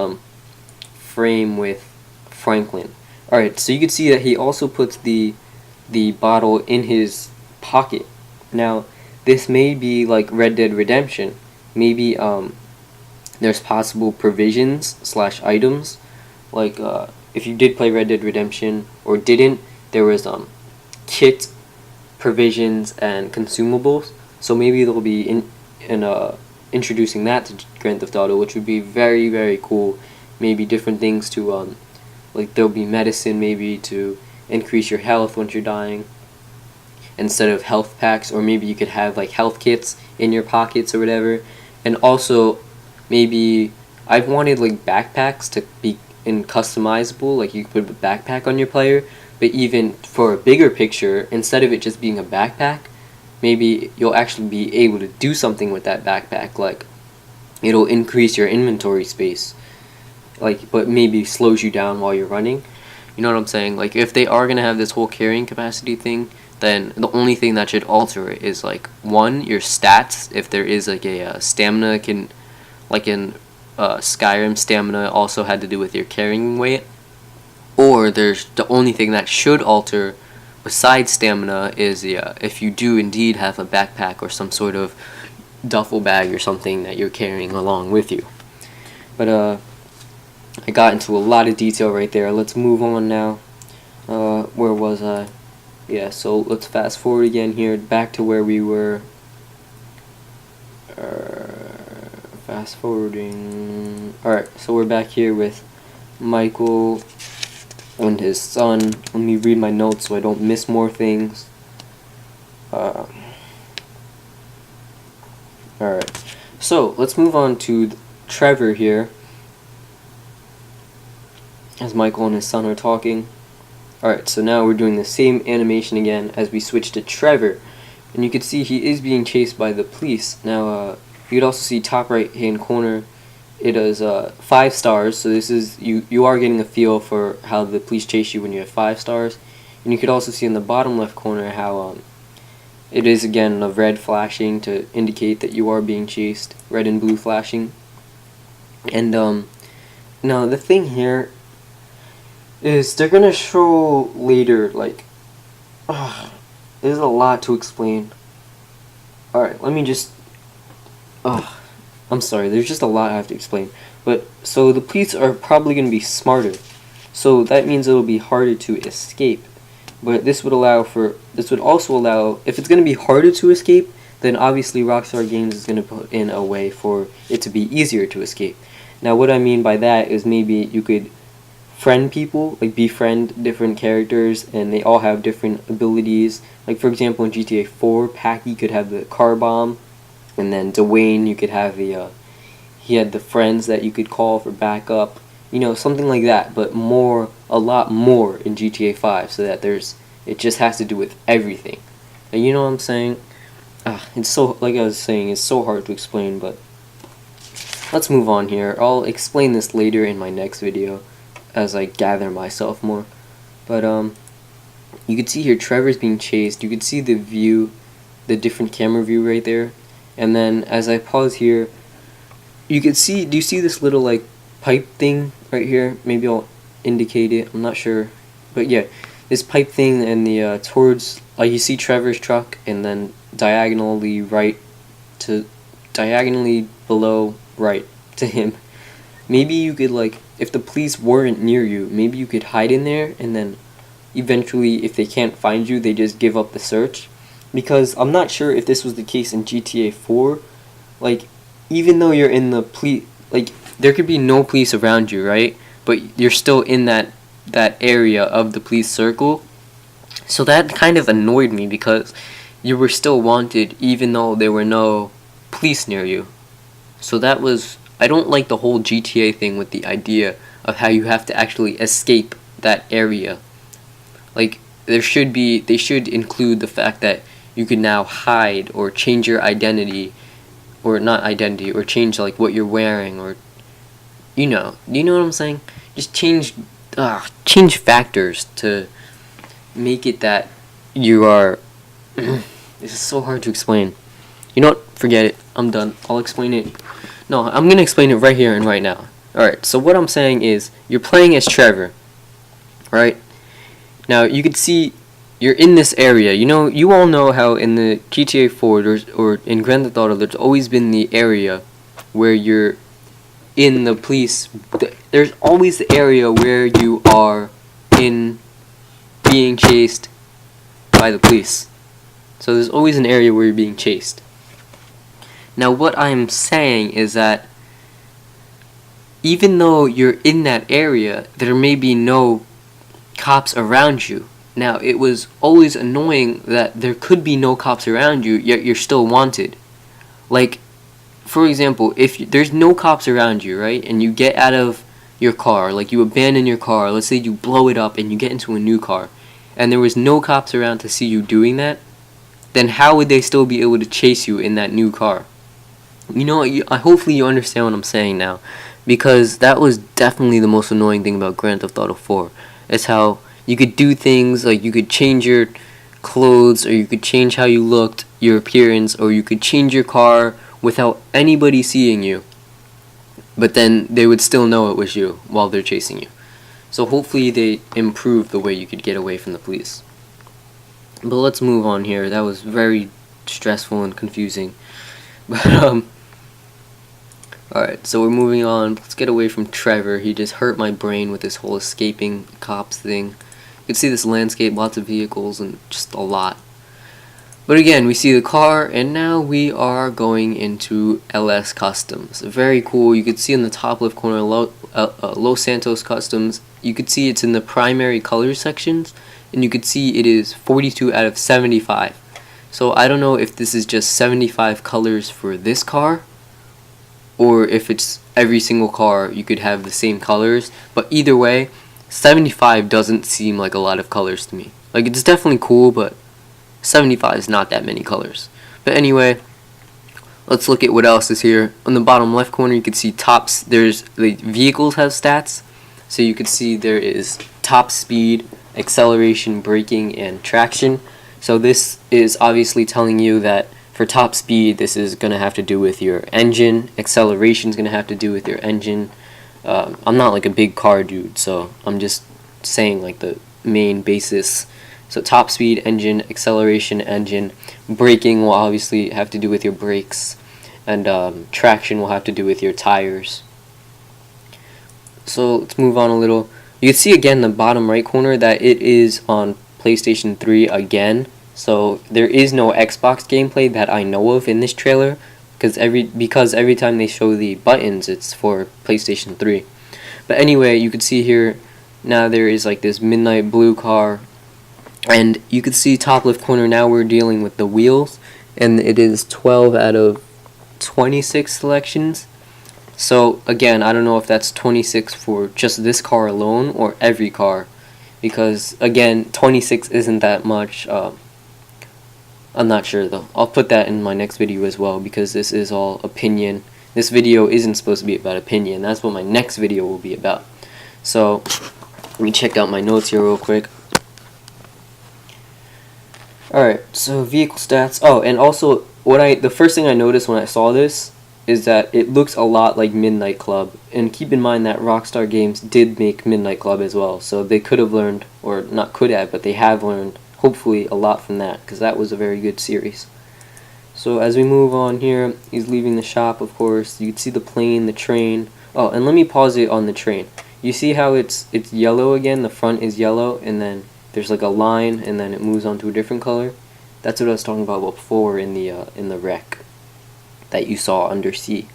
frame with Franklin. Alright, so you can see that he also puts the bottle in his pocket. Now, this may be like Red Dead Redemption. Maybe there's possible provisions / items like if you did play Red Dead Redemption or didn't, there was kit provisions and consumables. So maybe they'll be introducing that to Grand Theft Auto, which would be very, very cool. Maybe different things to like there'll be medicine maybe to increase your health once you're dying instead of health packs, or maybe you could have like health kits in your pockets or whatever. And also maybe I've wanted like backpacks to be customizable, like you could put a backpack on your player, but even for a bigger picture, instead of it just being a backpack, maybe you'll actually be able to do something with that backpack, like it'll increase your inventory space, like, but maybe slows you down while you're running. You know what I'm saying? Like, if they are gonna have this whole carrying capacity thing, then the only thing that should alter it is like, one, your stats. If there is like a stamina, can, like in Skyrim, stamina also had to do with your carrying weight. Or there's the only thing that should alter besides stamina is if you do indeed have a backpack or some sort of duffel bag or something that you're carrying along with you. But I got into a lot of detail right there. Let's move on now. Where was I? Yeah, so let's fast forward again here, back to where we were. Fast forwarding. Alright, so we're back here with Michael and his son. Let me read my notes so I don't miss more things. Alright, so let's move on to Trevor here, as Michael and his son are talking. Alright, so now we're doing the same animation again as we switch to Trevor. And you can see he is being chased by the police. Now, you could also see top right hand corner, it is 5 stars. So this is, you are getting a feel for how the police chase you when you have 5 stars. And you could also see in the bottom left corner how it is again a red flashing to indicate that you are being chased, red and blue flashing. And now the thing here is they're gonna show later, like, there's a lot to explain. Alright, let me just, I'm sorry, there's just a lot I have to explain. But, so the police are probably gonna be smarter, so that means it'll be harder to escape. But this would also allow, if it's gonna be harder to escape, then obviously Rockstar Games is gonna put in a way for it to be easier to escape. Now what I mean by that is maybe you could friend people, like befriend different characters, and they all have different abilities. Like for example in GTA 4, Packy could have the car bomb, and then Dwayne, you could have the he had the friends that you could call for backup, you know, something like that, but a lot more in GTA 5, so that it just has to do with everything. And you know what I'm saying? It's so, like I was saying, it's so hard to explain, but let's move on here. I'll explain this later in my next video as I gather myself more. But you can see here Trevor's being chased. You can see the view, the different camera view right there. And then as I pause here, you can see, do you see this little like pipe thing right here? Maybe I'll indicate it, I'm not sure. But yeah, this pipe thing, and the towards, like you see Trevor's truck, and then diagonally below right to him. Maybe you could, like, if the police weren't near you, maybe you could hide in there, and then eventually if they can't find you, they just give up the search. Because I'm not sure if this was the case in GTA 4. Like, even though you're in the police, like, there could be no police around you, right? But you're still in that area of the police circle. So that kind of annoyed me, because you were still wanted even though there were no police near you. So that was, I don't like the whole GTA thing with the idea of how you have to actually escape that area. Like, they should include the fact that you can now hide or change your identity, or not identity, or change like what you're wearing, or you know what I'm saying? Just change factors to make it that you are this is so hard to explain. You know what? Forget it. I'm done. I'll explain it. No, I'm gonna explain it right here and right now. Alright, so what I'm saying is, you're playing as Trevor, right? Now, you can see you're in this area. You know, you all know how in the GTA 4 or in Grand Theft Auto, there's always been the area where you're in the police, there's always the area where you are in being chased by the police. So there's always an area where you're being chased. Now what I'm saying is that even though you're in that area, there may be no cops around you. Now, it was always annoying that there could be no cops around you, yet you're still wanted. Like, for example, if there's no cops around you, right, and you get out of your car, like you abandon your car, let's say you blow it up and you get into a new car, and there was no cops around to see you doing that, then how would they still be able to chase you in that new car? You know, hopefully you understand what I'm saying now, because that was definitely the most annoying thing about Grand Theft Auto 4. Is how you could do things like you could change your clothes, or you could change how you looked, your appearance, or you could change your car without anybody seeing you, but then they would still know it was you while they're chasing you. So hopefully they improve the way you could get away from the police. But let's move on here. That was very stressful and confusing. But alright, so we're moving on. Let's get away from Trevor. He just hurt my brain with this whole escaping cops thing. You can see this landscape, lots of vehicles, and just a lot. But again, we see the car, and now we are going into LS Customs. Very cool. You can see in the top left corner, Los Santos Customs. You could see it's in the primary color sections, and you could see it is 42 out of 75. So I don't know if this is just 75 colors for this car, or if it's every single car you could have the same colors. But either way, 75 doesn't seem like a lot of colors to me. Like, it's definitely cool, but 75 is not that many colors. But anyway, let's look at what else is here. On the bottom left corner, you can see tops. There's the vehicles have stats. So you can see there is top speed, acceleration, braking, and traction. So this is obviously telling you that for top speed, this is going to have to do with your engine. Acceleration is going to have to do with your engine. I'm not like a big car dude, so I'm just saying like the main basis. So top speed, engine, acceleration, engine. Braking will obviously have to do with your brakes. And traction will have to do with your tires. So let's move on a little. You can see again in the bottom right corner that it is on PlayStation 3 again. So there is no Xbox gameplay that I know of in this trailer, because every time they show the buttons, it's for PlayStation 3. But anyway, you can see here now there is like this midnight blue car, and you can see top left corner now we're dealing with the wheels, and it is 12 out of 26 selections. So again, I don't know if that's 26 for just this car alone or every car, because again 26 isn't that much. I'm not sure though. I'll put that in my next video as well, because this is all opinion. This video isn't supposed to be about opinion. That's what my next video will be about. So let me check out my notes here real quick. Alright, so vehicle stats. Oh, and also the first thing I noticed when I saw this is that it looks a lot like Midnight Club. And keep in mind that Rockstar Games did make Midnight Club as well, so they could have learned, or not could have, but they have learned hopefully a lot from that, because that was a very good series. So as we move on here, he's leaving the shop, of course. You can see the plane, the train. Oh, and let me pause it on the train. You see how it's yellow again? The front is yellow, and then there's like a line, and then it moves on to a different color. That's what I was talking about before in the wreck that you saw under C.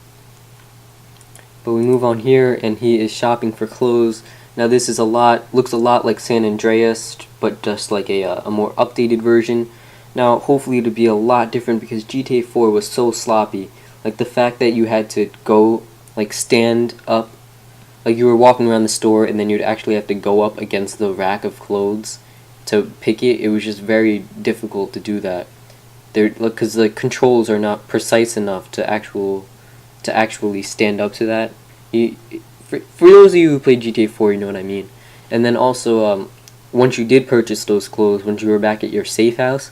But we move on here, and he is shopping for clothes. Now this is looks a lot like San Andreas, but just like a more updated version. Now hopefully it'll be a lot different, because GTA 4 was so sloppy. Like the fact that you had to go, like stand up, like you were walking around the store and then you'd actually have to go up against the rack of clothes to pick it. It was just very difficult to do that. Because the controls are not precise enough to actually stand up to that. For those of you who played GTA 4, you know what I mean. And then also, once you did purchase those clothes, once you were back at your safe house,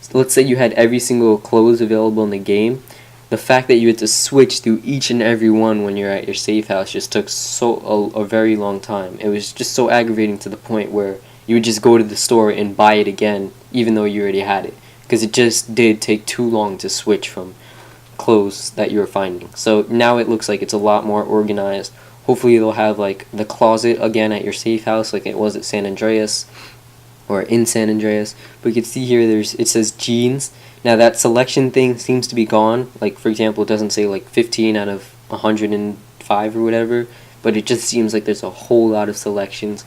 so let's say you had every single clothes available in the game, the fact that you had to switch through each and every one when you're at your safe house just took a very long time. It was just so aggravating, to the point where you would just go to the store and buy it again, even though you already had it, because it just did take too long to switch from clothes that you're finding. So now it looks like it's a lot more organized. Hopefully they'll have like the closet again at your safe house like it was at San Andreas or in San Andreas. But you can see here it says jeans. Now that selection thing seems to be gone. Like for example, it doesn't say like 15 out of 105 or whatever, but it just seems like there's a whole lot of selections.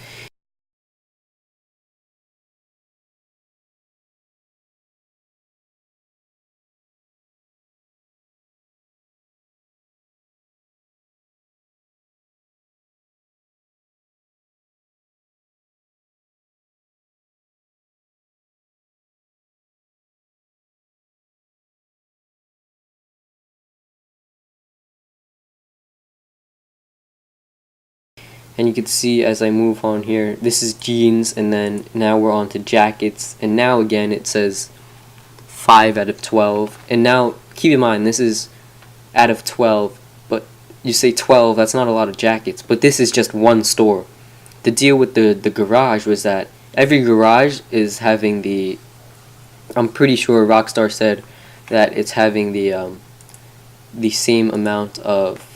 And you can see as I move on here, this is jeans, and then now we're on to jackets, and now again it says 5 out of 12. And now keep in mind this is out of 12, but you say 12, that's not a lot of jackets, but this is just one store. The deal with the garage was that every garage is having I'm pretty sure Rockstar said that it's having the same amount of,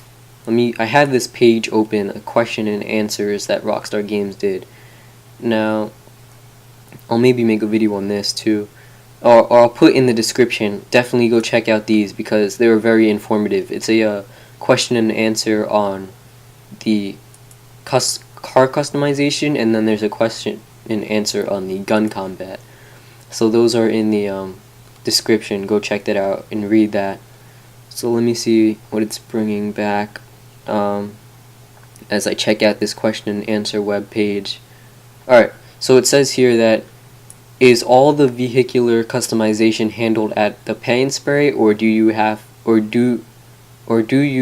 I have this page open, a question and answers that Rockstar Games did. Now, I'll maybe make a video on this too, or I'll put in the description. Definitely go check out these because they were very informative. It's a question and answer on the car customization, and then there's a question and answer on the gun combat. So those are in the description. Go check that out and read that. So let me see what it's bringing back. As I check out this question and answer web page. Alright, so it says here that is all the vehicular customization handled at the Pay 'n Spray, or do you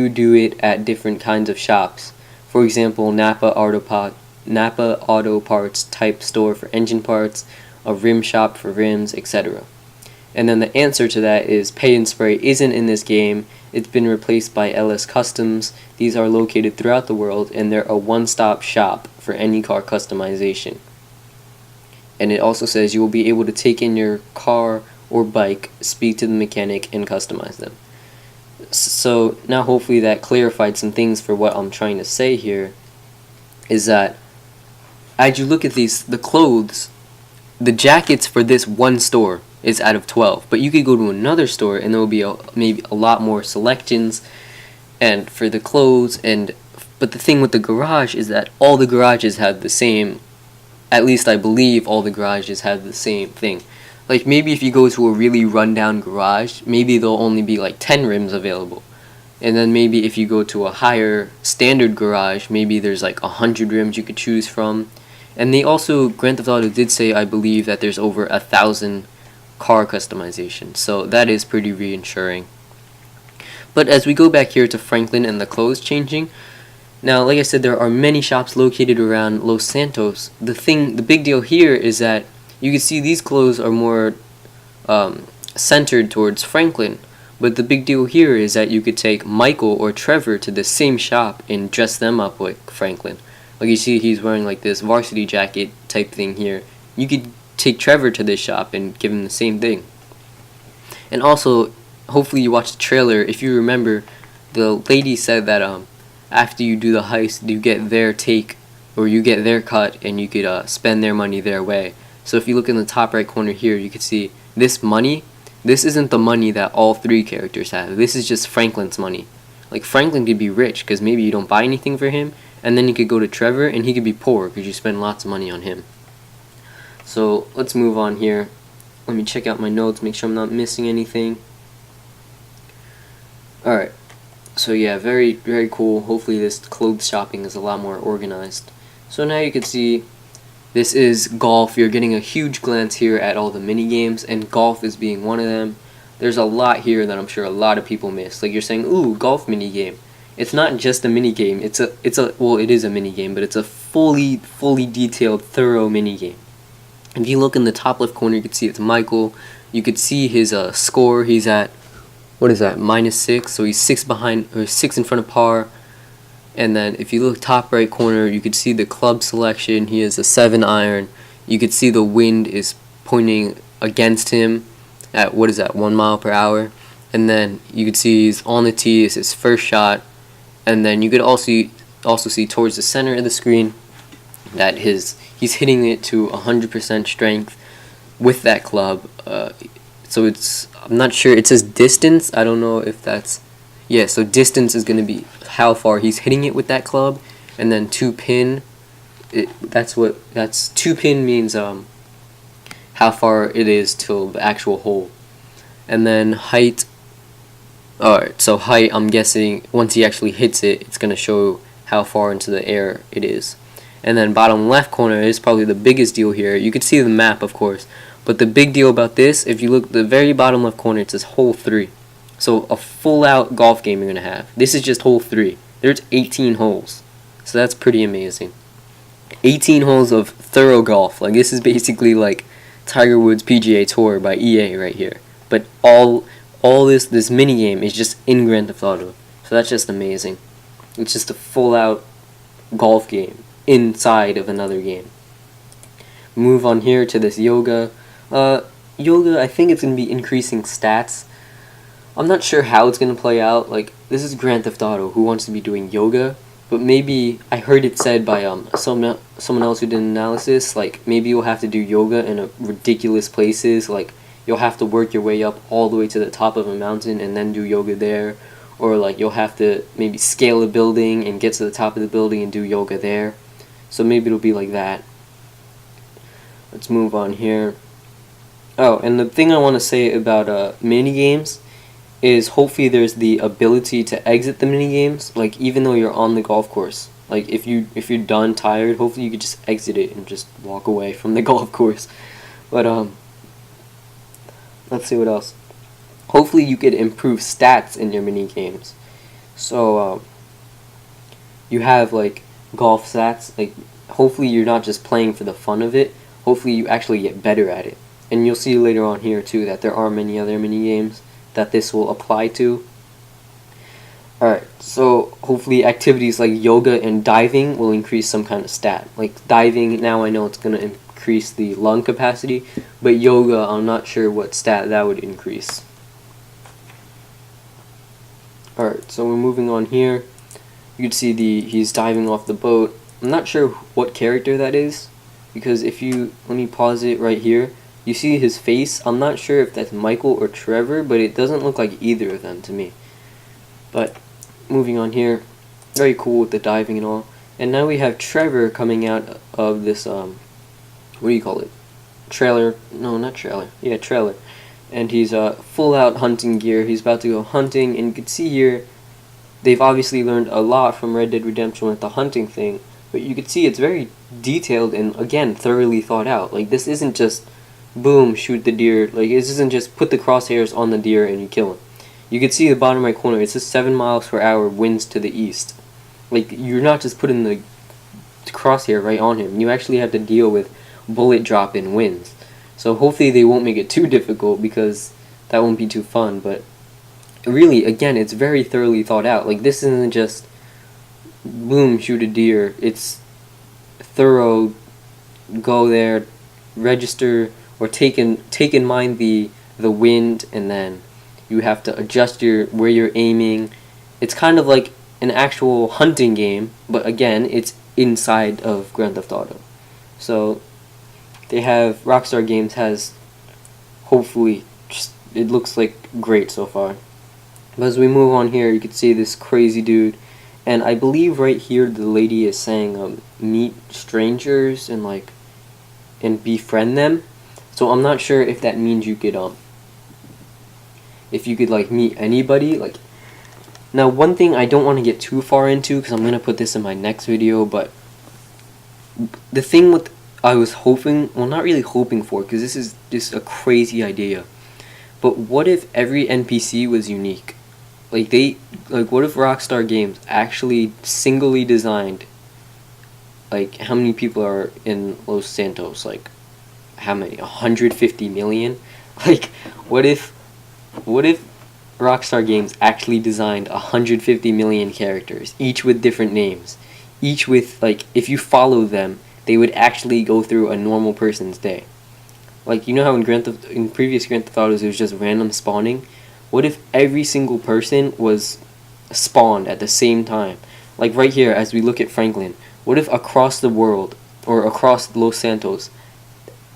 do it at different kinds of shops? For example, Napa Auto Parts type store for engine parts, a rim shop for rims, etc. And then the answer to that is Pay 'n Spray isn't in this game. It's been replaced by LS Customs. These are located throughout the world, and they're a one-stop shop for any car customization. And it also says you will be able to take in your car or bike, speak to the mechanic, and customize them. So now hopefully that clarified some things for what I'm trying to say here, is that as you look at the clothes, the jackets for this one store is out of 12, but you could go to another store and there will be maybe a lot more selections and for the clothes. But the thing with the garage is that all the garages have the same, at least I believe all the garages have the same thing. Like maybe if you go to a really rundown garage, maybe there'll only be like 10 rims available, and then maybe if you go to a higher standard garage, maybe there's like 100 rims you could choose from. And they also, Grand Theft Auto did say, I believe, that there's over 1,000 car customization, so that is pretty reassuring. But as we go back here to Franklin and the clothes changing, now like I said, there are many shops located around Los Santos. The big deal here is that you can see these clothes are more centered towards Franklin, but the big deal here is that you could take Michael or Trevor to the same shop and dress them up like Franklin. Like you see he's wearing like this varsity jacket type thing here. You could take Trevor to this shop and give him the same thing. And also, hopefully you watched the trailer. If you remember, the lady said that after you do the heist, you get their take, or you get their cut, and you could spend their money their way. So if you look in the top right corner here, you can see this money. This isn't the money that all three characters have. This is just Franklin's money. Like Franklin could be rich because maybe you don't buy anything for him, and then you could go to Trevor and he could be poor because you spend lots of money on him. So let's move on here. Let me check out my notes, make sure I'm not missing anything. Alright, so yeah, very, very cool. Hopefully this clothes shopping is a lot more organized. So now you can see this is golf. You're getting a huge glance here at all the mini games, and golf is being one of them. There's a lot here that I'm sure a lot of people miss. Like you're saying, ooh, golf mini game. It's not just a mini game. Well, it is a mini game, but it's a fully detailed, thorough mini game. If you look in the top left corner, you can see it's Michael. You could see his score. He's at, what is that, -6. So he's 6 behind, or 6 in front of par. And then if you look top right corner, you could see the club selection. He has a 7 iron. You could see the wind is pointing against him at, what is that, 1 mile per hour. and then you could see he's on the tee. It's his first shot, and then you could also see towards the center of the screen that he's hitting it to 100% strength with that club. So I'm not sure, it says distance. I don't know if that's, yeah, so distance is going to be how far he's hitting it with that club, and then 2 pin, that's 2 pin means how far it is till the actual hole. And then height, alright, so height, I'm guessing once he actually hits it, it's going to show how far into the air it is. And then bottom left corner is probably the biggest deal here. You can see the map, of course, but the big deal about this, if you look at the very bottom left corner, it says hole 3. So a full out golf game you're going to have. This is just hole 3. There's 18 holes. So that's pretty amazing. 18 holes of thorough golf. Like, this is basically like Tiger Woods PGA Tour by EA right here. But all this mini game is just in Grand Theft Auto. So that's just amazing. It's just a full out golf game inside of another game. Move on here to this yoga. Yoga, I think it's going to be increasing stats. I'm not sure how it's going to play out. Like, this is Grand Theft Auto. Who wants to be doing yoga? But maybe, I heard it said by someone else who did an analysis, like, maybe you'll have to do yoga in ridiculous places. Like, you'll have to work your way up all the way to the top of a mountain and then do yoga there. Or, like, you'll have to maybe scale a building and get to the top of the building and do yoga there. So maybe it'll be like that. Let's move on here. Oh, and the thing I want to say about mini games is hopefully there's the ability to exit the mini games, like even though you're on the golf course. Like if you're done, tired, hopefully you could just exit it and just walk away from the golf course. But let's see what else. Hopefully you could improve stats in your mini games. So you have like golf stats, like hopefully you're not just playing for the fun of it. Hopefully you actually get better at it. And you'll see later on here too that there are many other mini games that this will apply to. Alright, so hopefully activities like yoga and diving will increase some kind of stat. Like diving, now I know it's going to increase the lung capacity, but yoga, I'm not sure what stat that would increase. Alright, so we're moving on here. You can see he's diving off the boat. I'm not sure what character that is, because if you, let me pause it right here. You see his face. I'm not sure if that's Michael or Trevor, but it doesn't look like either of them to me. But moving on here, very cool with the diving and all. And now we have Trevor coming out of this what do you call it? Trailer? No, not trailer. Yeah, trailer. And he's full out hunting gear. He's about to go hunting, and you can see here they've obviously learned a lot from Red Dead Redemption with the hunting thing. But you can see it's very detailed and again thoroughly thought out. Like this isn't just boom, shoot the deer. Like, this isn't just put the crosshairs on the deer and you kill him. You can see the bottom right corner, it says 7 miles per hour, winds to the east. Like, you're not just putting the crosshair right on him. You actually have to deal with bullet drop and winds. So hopefully they won't make it too difficult, because that won't be too fun. But really, again, it's very thoroughly thought out. Like, this isn't just boom, shoot a deer. It's thorough, go there, register, or take in mind the wind, and then you have to adjust where you're aiming. It's kind of like an actual hunting game, but again, it's inside of Grand Theft Auto. So Rockstar Games has, hopefully, it looks like great so far. But as we move on here, you can see this crazy dude, and I believe right here the lady is saying meet strangers and befriend them. So I'm not sure if that means you could like meet anybody. Like, now one thing I don't want to get too far into, because I'm gonna put this in my next video, but the thing with I was hoping, well, not really hoping for, because this is just a crazy idea, but what if every NPC was unique? Like what if Rockstar Games actually singly designed, like, how many people are in Los Santos? Like, how many? 150 million? Like, what if Rockstar Games actually designed 150 million characters, each with different names, each with, like, if you follow them, they would actually go through a normal person's day. Like, you know how in previous Grand Theft Autos it was just random spawning? What if every single person was spawned at the same time? Like right here, as we look at Franklin, what if across the world, or across Los Santos,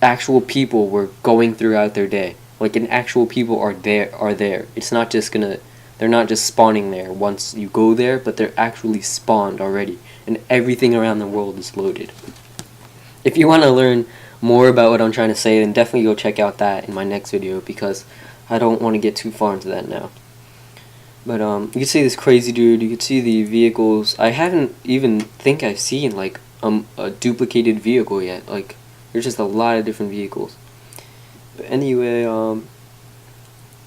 actual people were going throughout their day? Like, and actual people are there. It's not just gonna, they're not just spawning there once you go there, but they're actually spawned already, and everything around the world is loaded. If you want to learn more about what I'm trying to say, then definitely go check out that in my next video, because I don't want to get too far into that now. But you can see this crazy dude, you can see the vehicles. I haven't even think I've seen like a duplicated vehicle yet. Like, there's just a lot of different vehicles. But anyway, let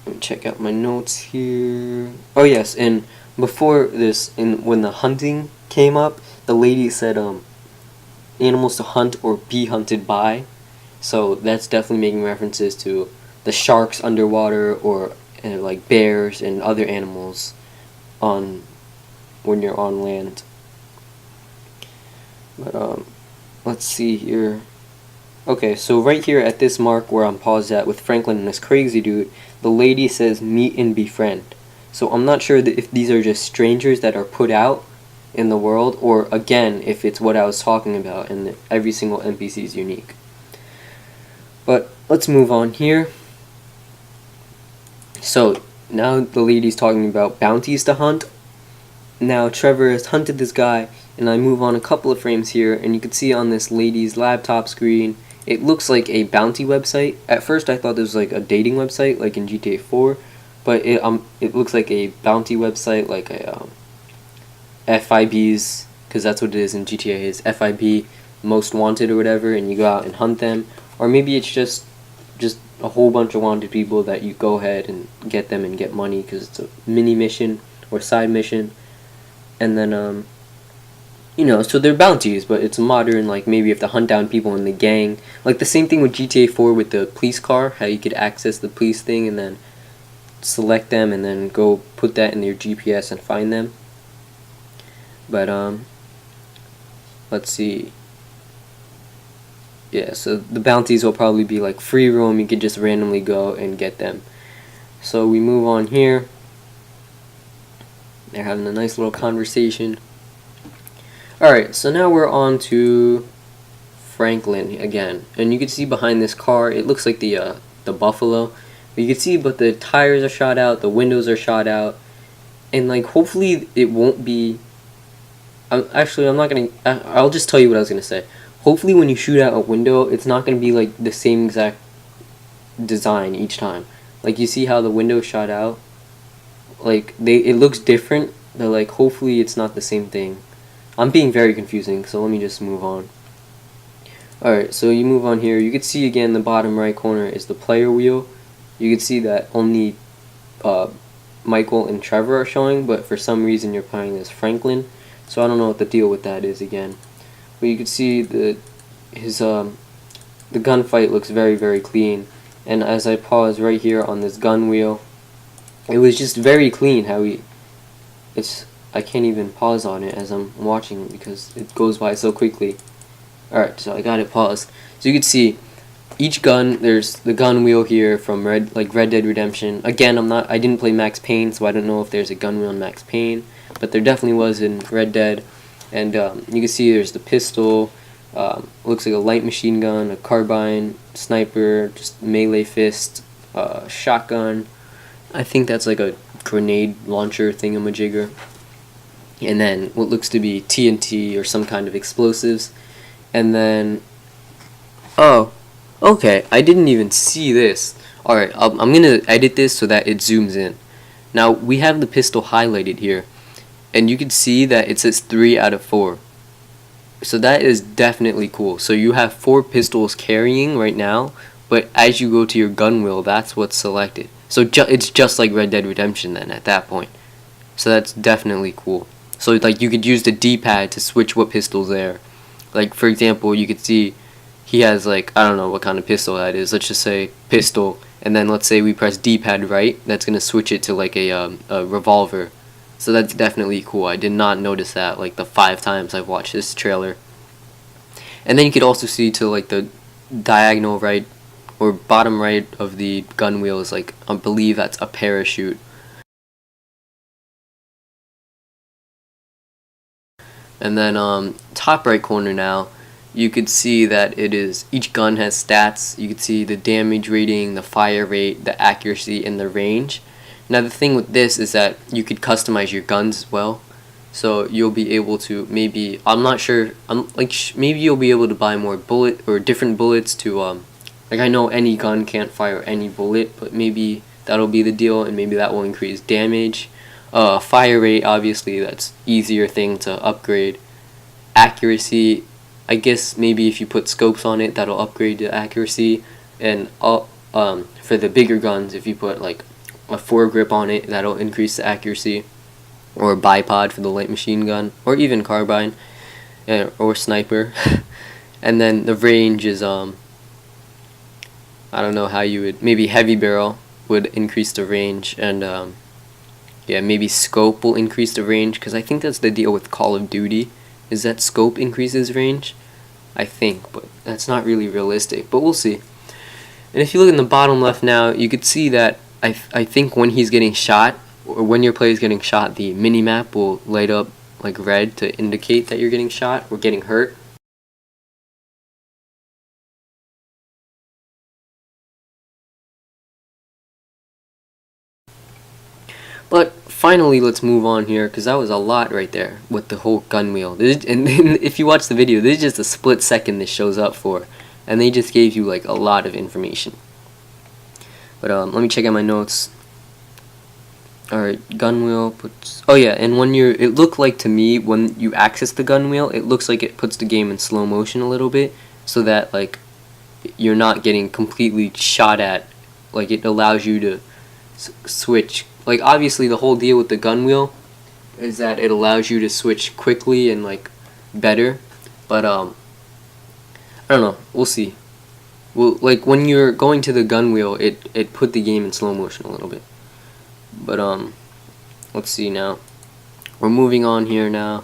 me check out my notes here. Oh yes, and before this, when the hunting came up, the lady said animals to hunt or be hunted by. So that's definitely making references to the sharks underwater, or like bears and other animals when you're on land. But let's see here. Okay, so right here at this mark where I'm paused at with Franklin and this crazy dude, the lady says meet and befriend. So I'm not sure that if these are just strangers that are put out in the world, or again, if it's what I was talking about and that every single NPC is unique. But let's move on here. So now the lady's talking about bounties to hunt. Now Trevor has hunted this guy, and I move on a couple of frames here, and you can see on this lady's laptop screen, it looks like a bounty website. At first I thought this was like a dating website like in GTA 4, but it looks like a bounty website, like a FIBs, because that's what it is in GTA, is FIB, most wanted or whatever, and you go out and hunt them. Or maybe it's just a whole bunch of wanted people that you go ahead and get them and get money because it's a mini mission or side mission. And then you know, so they're bounties, but it's modern. Like, maybe you have to hunt down people in the gang, like the same thing with GTA 4 with the police car, how you could access the police thing and then select them and then go put that in your GPS and find them. But let's see. Yeah, so the bounties will probably be like free roam, you could just randomly go and get them. So we move on here. They're having a nice little conversation. Alright, so now we're on to Franklin again. And you can see behind this car, it looks like the Buffalo. But you can see, but the tires are shot out, the windows are shot out. And like, hopefully it won't be... Actually, I'm not gonna... I'll just tell you what I was gonna say. Hopefully when you shoot out a window, it's not going to be like the same exact design each time. Like, you see how the window shot out? Like, it looks different, but like, hopefully it's not the same thing. I'm being very confusing, so let me just move on. Alright, so you move on here. You can see again the bottom right corner is the player wheel. You can see that only Michael and Trevor are showing, but for some reason you're playing as Franklin. So I don't know what the deal with that is again. But you can see the gunfight looks very, very clean. And as I pause right here on this gun wheel, it was just very clean how I can't even pause on it as I'm watching it because it goes by so quickly. Alright, so I got it paused. So you can see each gun, there's the gun wheel here from Red Dead Redemption. Again, I didn't play Max Payne, so I don't know if there's a gun wheel in Max Payne, but there definitely was in Red Dead. And you can see there's the pistol, looks like a light machine gun, a carbine, sniper, just melee fist, shotgun. I think that's like a grenade launcher thingamajigger. And then what looks to be TNT or some kind of explosives. And then, oh, okay, I didn't even see this. Alright, I'm gonna edit this so that it zooms in. Now, we have the pistol highlighted here. And you can see that it says 3 out of 4. So that is definitely cool. So you have 4 pistols carrying right now, but as you go to your gun wheel, that's what's selected. So it's just like Red Dead Redemption then at that point. So that's definitely cool. So like, you could use the D-pad to switch what pistol's there. Like, for example, you could see he has like, I don't know what kind of pistol that is. Let's just say pistol, and then let's say we press D-pad right, that's gonna switch it to like a revolver. So that's definitely cool. I did not notice that like the 5 times I've watched this trailer. And then you could also see to like the diagonal right or bottom right of the gun wheel is like, I believe that's a parachute. And then top right corner now, you could see that it is, each gun has stats. You could see the damage rating, the fire rate, the accuracy, and the range. Now the thing with this is that you could customize your guns as well. So you'll be able to, maybe, I'm not sure, maybe you'll be able to buy more bullet or different bullets to like, I know any gun can't fire any bullet, but maybe that'll be the deal, and maybe that will increase damage. Fire rate, obviously that's easier thing to upgrade. Accuracy, I guess maybe if you put scopes on it, that'll upgrade the accuracy. And for the bigger guns, if you put like a foregrip on it, that'll increase the accuracy. Or bipod for the light machine gun, or even carbine, or sniper. And then the range is I don't know how you would, maybe heavy barrel would increase the range, and yeah, maybe scope will increase the range, because I think that's the deal with Call of Duty, is that scope increases range, I think, but that's not really realistic, but we'll see. And if you look in the bottom left now, you could see that I think when he's getting shot, or when your player is getting shot, the mini-map will light up like red to indicate that you're getting shot or getting hurt. But finally, let's move on here, because that was a lot right there with the whole gun wheel. And if you watch the video, this is just a split second this shows up for, and they just gave you like a lot of information. But let me check out my notes. Alright, gun wheel puts, oh yeah, and when you're, it looked like to me when you access the gun wheel, it looks like it puts the game in slow motion a little bit, so that like you're not getting completely shot at. Like, it allows you to switch. Like, obviously the whole deal with the gun wheel is that it allows you to switch quickly and like better, but I don't know, we'll see. Well, like when you're going to the gun wheel, it put the game in slow motion a little bit. But let's see now. We're moving on here now.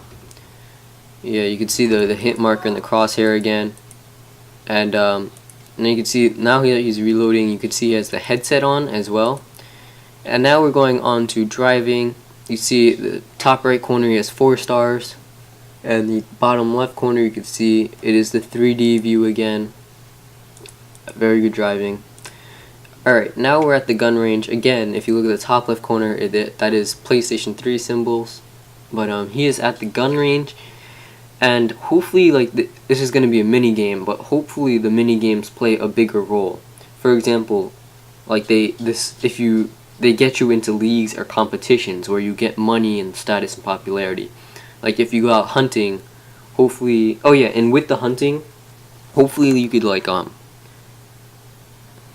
Yeah, you can see the hit marker and the crosshair again. And then you can see now he's reloading. You can see he has the headset on as well. And now we're going on to driving. You see the top right corner, he has 4 stars. And the bottom left corner, you can see it is the 3D view again. Very good driving. Alright, now we're at the gun range. Again, if you look at the top left corner, that is PlayStation 3 symbols. But he is at the gun range, and hopefully, like, this is going to be a mini game, but hopefully the mini games play a bigger role. For example, like they get you into leagues or competitions where you get money and status and popularity. Like if you go out hunting, hopefully, oh yeah, and with the hunting, hopefully you could like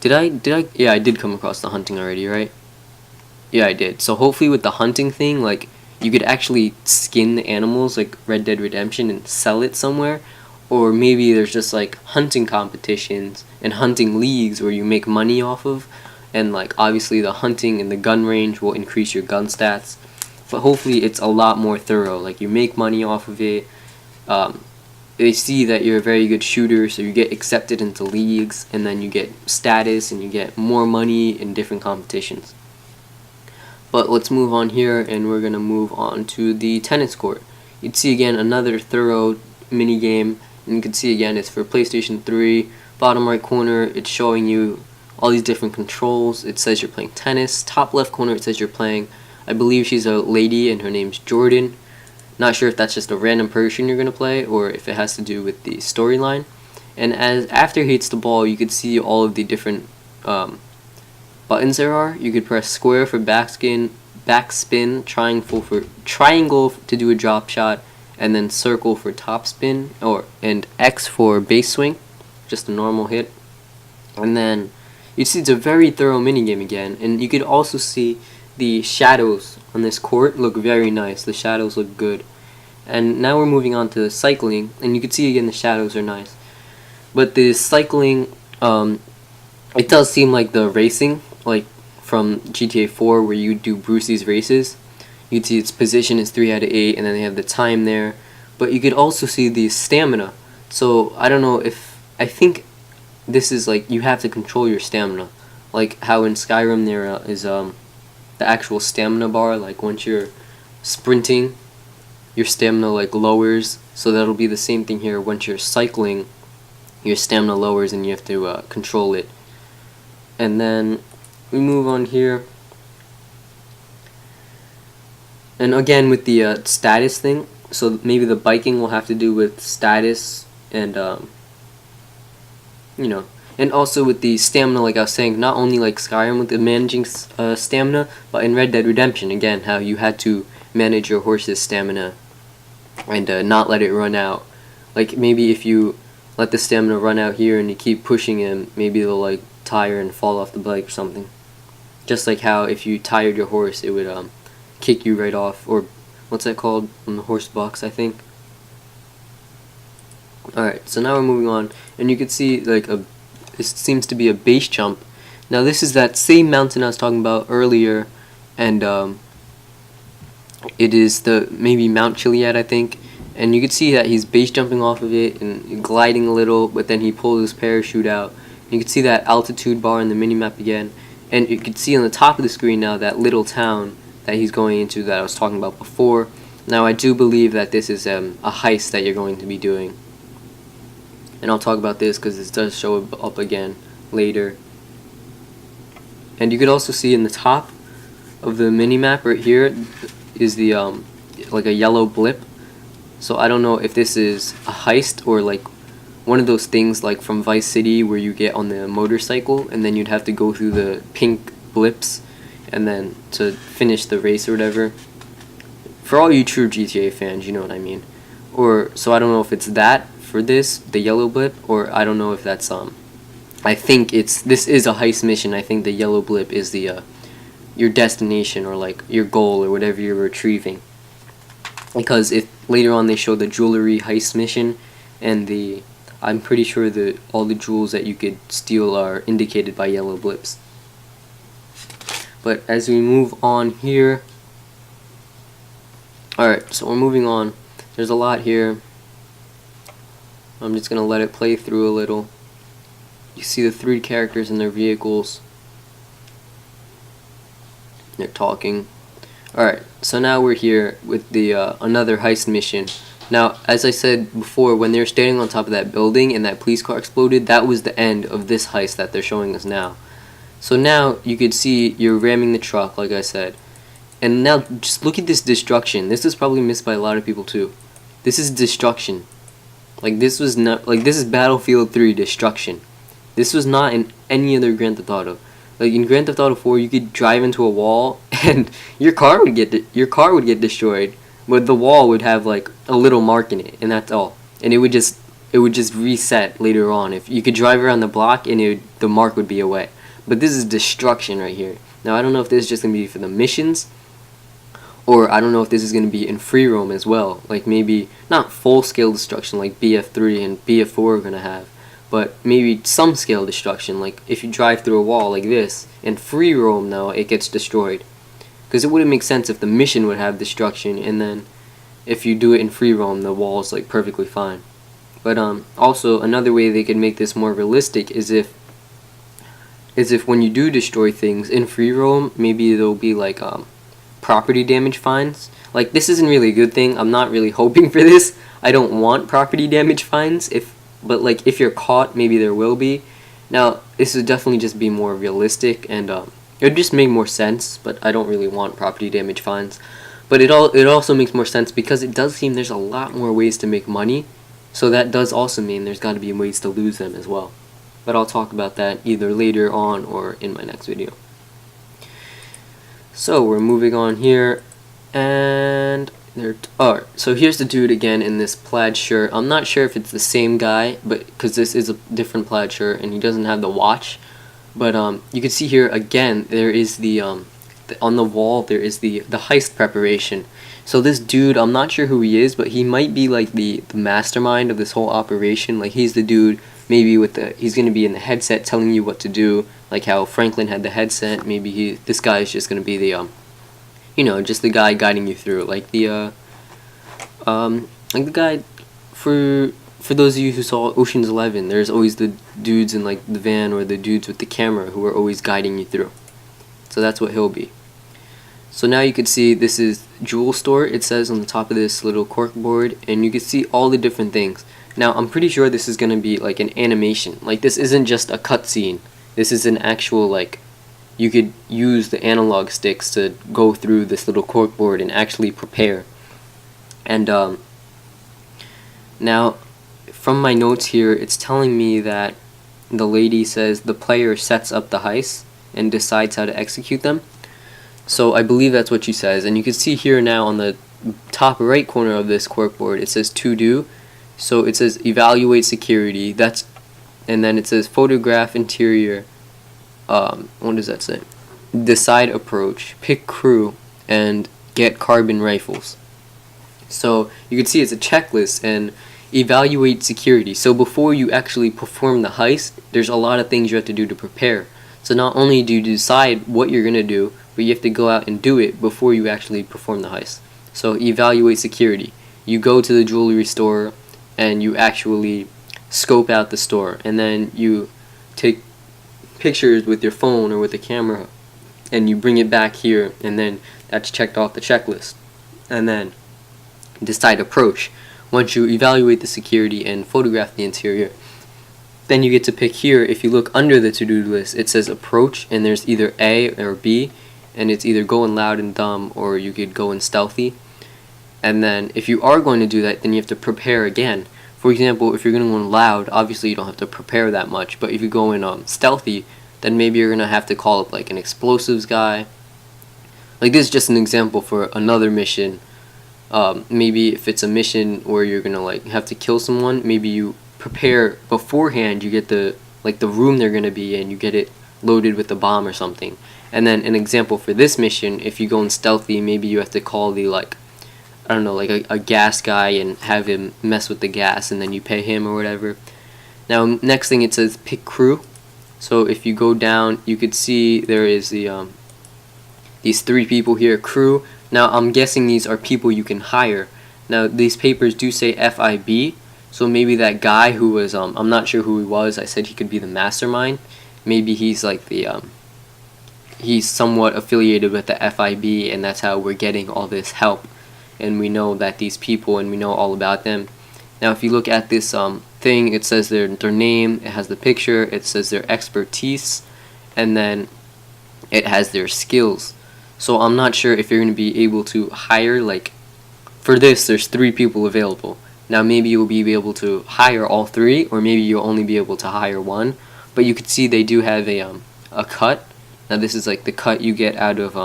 yeah, I did come across the hunting already, right? Yeah, I did. So hopefully with the hunting thing, like, you could actually skin the animals like Red Dead Redemption and sell it somewhere. Or maybe there's just like hunting competitions and hunting leagues where you make money off of. And like obviously the hunting and the gun range will increase your gun stats. But hopefully it's a lot more thorough. Like you make money off of it. They see that you're a very good shooter, so you get accepted into leagues, and then you get status and you get more money in different competitions. But let's move on here, and we're going to move on to the tennis court. You'd see again another thorough mini game, and you can see again it's for PlayStation 3. Bottom right corner, it's showing you all these different controls. It says you're playing tennis. Top left corner, it says you're playing, I believe she's a lady and her name's Jordan. Not sure if that's just a random person you're going to play or if it has to do with the storyline. And after he hits the ball, you could see all of the different buttons there are. You could press square for backspin, triangle to do a drop shot, and then circle for topspin, and X for base swing, just a normal hit. And then you see it's a very thorough minigame again, and you could also see the shadows on this court look very nice. The shadows look good. And now we're moving on to cycling, and you can see again the shadows are nice. But the cycling, it does seem like the racing, like from GTA 4 where you do Brucey's races. You can see its position is 3 out of 8, and then they have the time there. But you could also see the stamina. So I don't know if, I think this is like you have to control your stamina, like how in Skyrim there is the actual stamina bar. Like once you're sprinting, your stamina like lowers, so that'll be the same thing here. Once you're cycling, your stamina lowers and you have to control it. And then we move on here, and again with the status thing, so maybe the biking will have to do with status, and you know, and also with the stamina, like I was saying, not only like Skyrim with the managing stamina, but in Red Dead Redemption, again, how you had to manage your horse's stamina and not let it run out. Like maybe if you let the stamina run out here and you keep pushing him, maybe they'll like tire and fall off the bike or something. Just like how if you tired your horse, it would kick you right off, or what's that called on the horse box, I think. Alright, so now we're moving on, and you can see like this seems to be a base jump. Now this is that same mountain I was talking about earlier, and it is the maybe Mount Chiliad, I think, and you can see that he's base jumping off of it and gliding a little, but then he pulls his parachute out. You can see that altitude bar in the minimap again, and you can see on the top of the screen now that little town that he's going into that I was talking about before. Now I do believe that this is a heist that you're going to be doing, and I'll talk about this because this does show up again later. And you could also see in the top of the minimap right here is the like a yellow blip. So I don't know if this is a heist or like one of those things like from Vice City where you get on the motorcycle and then you'd have to go through the pink blips and then to finish the race or whatever. For all you true GTA fans, you know what I mean. Or so I don't know if it's that for this, the yellow blip, or I don't know if that's I think this is a heist mission. I think the yellow blip is the your destination or like your goal or whatever you're retrieving. Because if later on they show the jewelry heist mission, and I'm pretty sure that all the jewels that you could steal are indicated by yellow blips. But as we move on here, alright, so we're moving on. There's a lot here. I'm just gonna let it play through a little. You see the three characters in their vehicles. They're talking. Alright, so now we're here with the another heist mission. Now, as I said before, when they were standing on top of that building and that police car exploded, that was the end of this heist that they're showing us now. So now you could see you're ramming the truck, like I said. And now just look at this destruction. This is probably missed by a lot of people too. This is destruction. Like this was not like this is Battlefield 3 destruction. This was not in any other Grand Theft Auto. Like in Grand Theft Auto 4, you could drive into a wall and your car would get destroyed, but the wall would have like a little mark in it, and that's all. And it would just reset later on. If you could drive around the block and the mark would be away. But this is destruction right here. Now I don't know if this is just gonna be for the missions, or I don't know if this is gonna be in free roam as well. Like maybe not full scale destruction like BF3 and BF4 are gonna have, but maybe some scale destruction, like if you drive through a wall like this. In free roam though, it gets destroyed. Because it wouldn't make sense if the mission would have destruction, and then if you do it in free roam, the wall's like perfectly fine. But also another way they could make this more realistic is if when you do destroy things in free roam, maybe there'll be like property damage fines. Like this isn't really a good thing. I'm not really hoping for this. I don't want property damage fines. But like if you're caught, maybe there will be. Now this would definitely just be more realistic, and it would just make more sense. But I don't really want property damage fines. But it also makes more sense because it does seem there's a lot more ways to make money. So that does also mean there's got to be ways to lose them as well. But I'll talk about that either later on or in my next video. So we're moving on here, and so here's the dude again in this plaid shirt. I'm not sure if it's the same guy, but because this is a different plaid shirt and he doesn't have the watch. But you can see here again there is the on the wall there is the heist preparation. So this dude, I'm not sure who he is, but he might be like the mastermind of this whole operation. Like he's the dude maybe he's gonna be in the headset telling you what to do, like how Franklin had the headset. Maybe this guy is just gonna be the just the guy guiding you through, like the guy for for those of you who saw Ocean's 11, there's always the dudes in like the van or the dudes with the camera who are always guiding you through. So that's what he'll be. So now you can see this is Jewel Store, it says on the top of this little cork board, and you can see all the different things. Now I'm pretty sure this is going to be like an animation. Like this isn't just a cutscene. This is an actual, like, you could use the analog sticks to go through this little cork board and actually prepare. And now from my notes here, it's telling me that the lady says the player sets up the heists and decides how to execute them. So I believe that's what she says, and you can see here now on the top right corner of this corkboard it says to do. So it says evaluate security, and then it says photograph interior, what does that say? Decide approach, pick crew, and get carbon rifles. So you can see it's a checklist, and evaluate security. So before you actually perform the heist, there's a lot of things you have to do to prepare. So not only do you decide what you're going to do, but you have to go out and do it before you actually perform the heist. So evaluate security. You go to the jewelry store and you actually scope out the store, and then you take pictures with your phone or with a camera and you bring it back here, and then that's checked off the checklist. And then decide approach. Once you evaluate the security and photograph the interior, then you get to pick here. If you look under the to-do list, it says approach, and there's either A or B, and it's either go in loud and dumb or you could go in stealthy. And then if you are going to do that, then you have to prepare again. For example, if you're going to go in loud, obviously you don't have to prepare that much, but if you go in stealthy, then maybe you're going to have to call up like an explosives guy. Like this is just an example for another mission. Maybe if it's a mission where you're gonna like have to kill someone, maybe you prepare beforehand. You get the room they're gonna be in, you get it loaded with a bomb or something. And then an example for this mission, if you go in stealthy, maybe you have to call the I don't know, like a gas guy and have him mess with the gas, and then you pay him or whatever. Now next thing it says pick crew. So if you go down, you could see there is the these 3 people here, crew. Now I'm guessing these are people you can hire. Now these papers do say FIB, so maybe that guy who was I'm not sure who he was. I said he could be the mastermind. Maybe he's like the he's somewhat affiliated with the FIB, and that's how we're getting all this help. And we know that these people, and we know all about them. Now if you look at this thing, it says their name, it has the picture, it says their expertise, and then it has their skills. So I'm not sure if you're going to be able to hire, like, for this there's 3 people available. Now maybe you'll be able to hire all 3, or maybe you'll only be able to hire 1. But you can see they do have a cut. Now this is like the cut you get out of,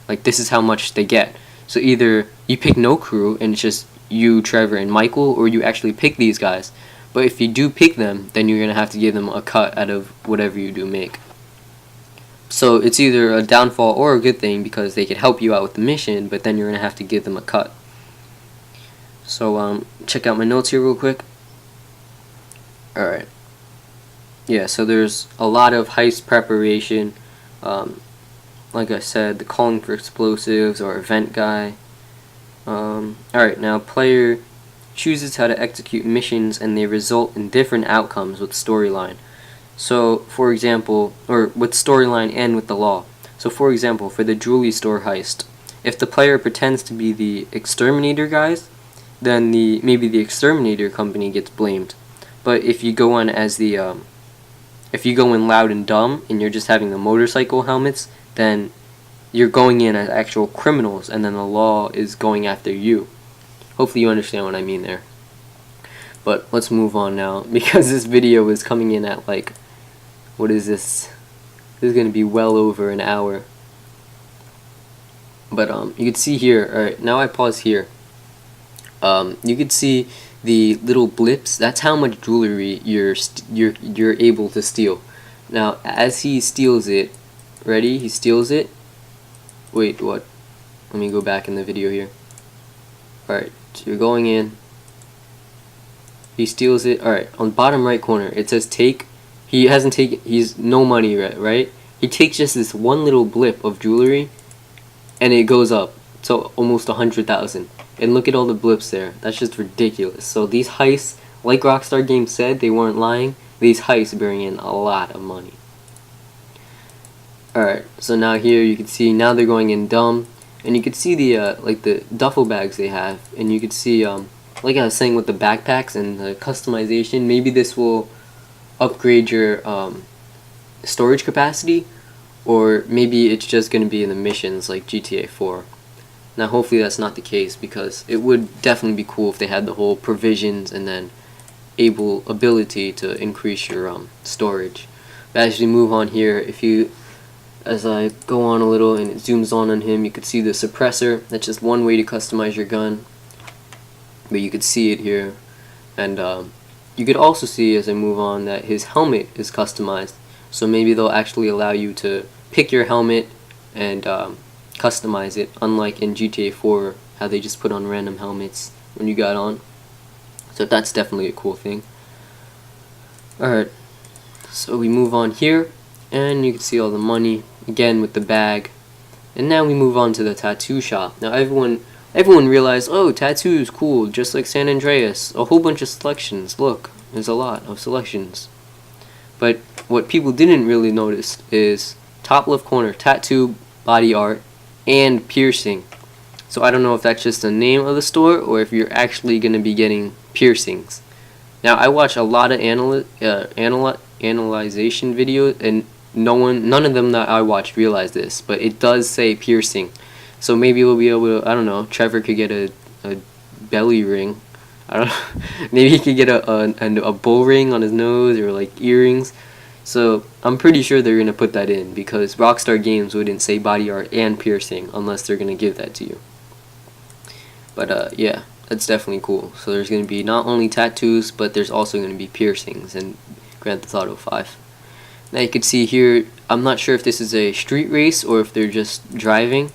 like this is how much they get. So either you pick no crew and it's just you, Trevor, and Michael, or you actually pick these guys. But if you do pick them, then you're going to have to give them a cut out of whatever you do make. So it's either a downfall or a good thing, because they could help you out with the mission, but then you're going to have to give them a cut. So check out my notes here real quick. Alright. Yeah, so there's a lot of heist preparation. Like I said, the calling for explosives or event guy. Alright, now player chooses how to execute missions, and they result in different outcomes with storyline. So, for example, or with storyline and with the law. So, for example, for the jewelry store heist, if the player pretends to be the exterminator guys, then maybe the exterminator company gets blamed. But if you go on as if you go in loud and dumb, and you're just having the motorcycle helmets, then you're going in as actual criminals, and then the law is going after you. Hopefully you understand what I mean there. But let's move on now, because this video is coming in at like, what is this? This is going to be well over an hour. But you can see here, alright, now I pause here. You can see the little blips. That's how much jewelry you're able to steal. Now, as he steals it, ready? He steals it. Wait, what? Let me go back in the video here. Alright, so you're going in. He steals it. Alright, on the bottom right corner, it says take. He hasn't taken, he's no money, right? He takes just this one little blip of jewelry, and it goes up. So almost 100,000. And look at all the blips there. That's just ridiculous. So these heists like Rockstar Games said, they weren't lying. These heists bring in a lot of money. Alright, so now here you can see, now they're going in dumb, and you can see the like the duffel bags they have, and you can see like I was saying with the backpacks and the customization, maybe this will upgrade your storage capacity, or maybe it's just going to be in the missions like GTA 4. Now hopefully that's not the case, because it would definitely be cool if they had the whole provisions and then ability to increase your storage. But as you move on here, as I go on a little and it zooms on him, you could see the suppressor. That's just one way to customize your gun, but you could see it here. And you could also see as I move on that his helmet is customized, so maybe they'll actually allow you to pick your helmet and customize it, unlike in GTA 4 how they just put on random helmets when you got on. So that's definitely a cool thing. Alright, so we move on here, and you can see all the money again with the bag. And now we move on to the tattoo shop. Now everyone realized, oh, tattoo is cool, just like San Andreas. A whole bunch of selections. Look, there's a lot of selections. But what people didn't really notice is top left corner, tattoo, body art, and piercing. So I don't know if that's just the name of the store or if you're actually going to be getting piercings. Now I watch a lot of analyzation videos, and none of them that I watched realized this, but it does say piercing. So maybe we'll be able to, I don't know, Trevor could get a belly ring. I don't know, maybe he could get a bull ring on his nose, or like earrings. So I'm pretty sure they're going to put that in, because Rockstar Games wouldn't say body art and piercing unless they're going to give that to you. But yeah, that's definitely cool. So there's going to be not only tattoos, but there's also going to be piercings in Grand Theft Auto 5. Now you can see here, I'm not sure if this is a street race or if they're just driving,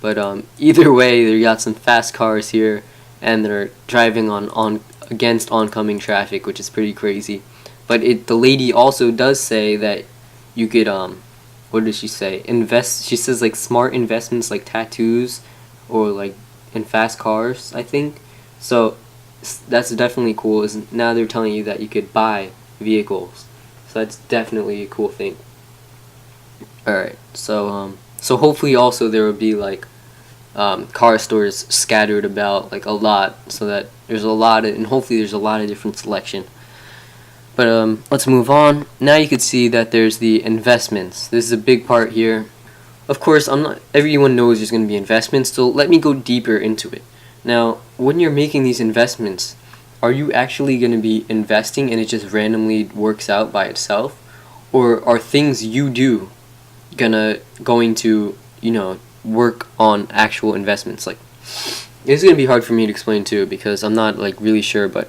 but either way, they got some fast cars here, and they're driving against oncoming traffic, which is pretty crazy. But the lady also does say that you could what does she say? She says like smart investments like tattoos, or like in fast cars, I think. So that's definitely cool. Now they're telling you that you could buy vehicles. So that's definitely a cool thing. Alright, so hopefully also there will be like car stores scattered about like a lot, so that there's a lot of, and hopefully there's a lot of different selection. But let's move on. Now you can see that there's the investments. This is a big part here. Of course, everyone knows there's going to be investments, so let me go deeper into it. Now, when you're making these investments, are you actually going to be investing and it just randomly works out by itself? Or are things you do going to, work on actual investments? Like, this is going to be hard for me to explain too, because I'm not like really sure, but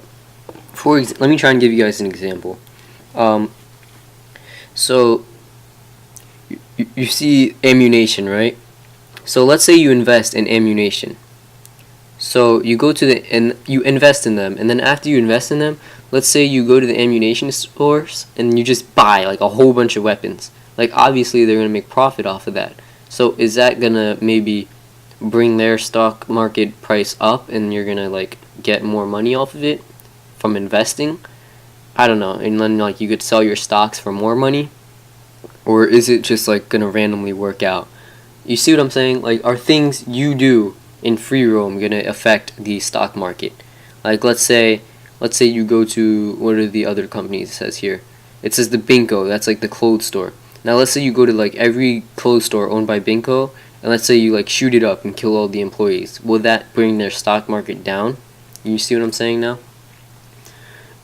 let me try and give you guys an example. So you see ammunition, right? So let's say you invest in ammunition. So you go to and you invest in them, and then after you invest in them, let's say you go to the ammunition stores and you just buy like a whole bunch of weapons. Like obviously they're gonna make profit off of that. So is that gonna maybe bring their stock market price up, and you're gonna like get more money off of it from investing? I don't know. And then like you could sell your stocks for more money, or is it just like gonna randomly work out? You see what I'm saying? Like, are things you do in free roam gonna affect the stock market? Like let's say you go to, what are the other companies it says here? It says the Binko, that's like the clothes store. Now let's say you go to like every clothes store owned by Binko, and let's say you like shoot it up and kill all the employees. Will that bring their stock market down? You see what I'm saying now?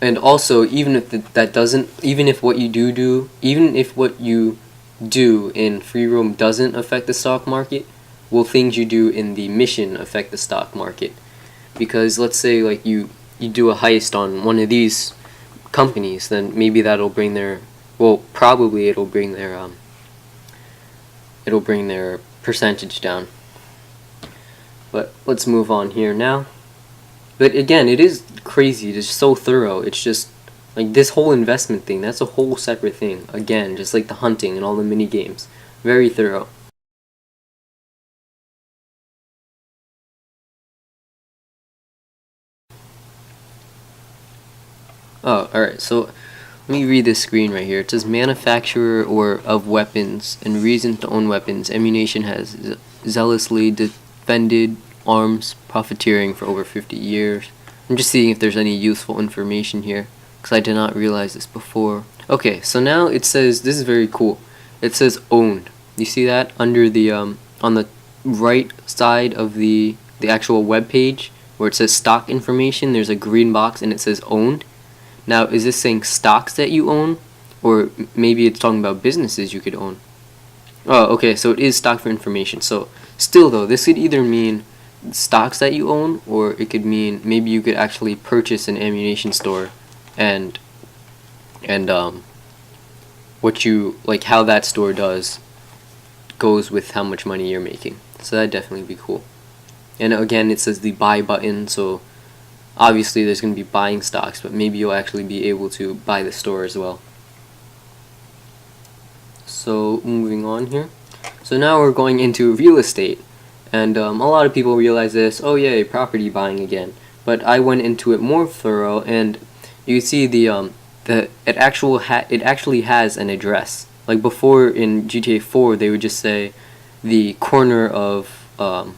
And also, even if what you do in free roam doesn't affect the stock market, will things you do in the mission affect the stock market? Because let's say like you do a heist on one of these companies, then maybe that'll bring their, probably it'll bring their percentage down. But let's move on here now. But again, it is crazy. It's so thorough. It's just like this whole investment thing. That's a whole separate thing. Again, just like the hunting and all the mini games. Very thorough. Oh, alright, so let me read this screen right here. It says manufacturer or of weapons and reason to own weapons. Ammunition has zealously defended arms profiteering for over 50 years. I'm just seeing if there's any useful information here, because I did not realize this before. Okay, so now it says, this is very cool. It says owned. You see that under the on the right side of the actual web page where it says stock information, there's a green box and it says owned. Now, is this saying stocks that you own, or maybe it's talking about businesses you could own? Oh, okay, so it is stock for information. So still though, this could either mean stocks that you own, or it could mean maybe you could actually purchase an ammunition store and what you like, how that store does goes with how much money you're making. So that'd definitely be cool. And again, it says the buy button, so obviously there's going to be buying stocks, but maybe you'll actually be able to buy the store as well. So moving on here. So now we're going into real estate. And a lot of people realize this, oh yay, property buying again. But I went into it more thorough, and you see it actually has an address. Like before in GTA 4, they would just say the corner of blah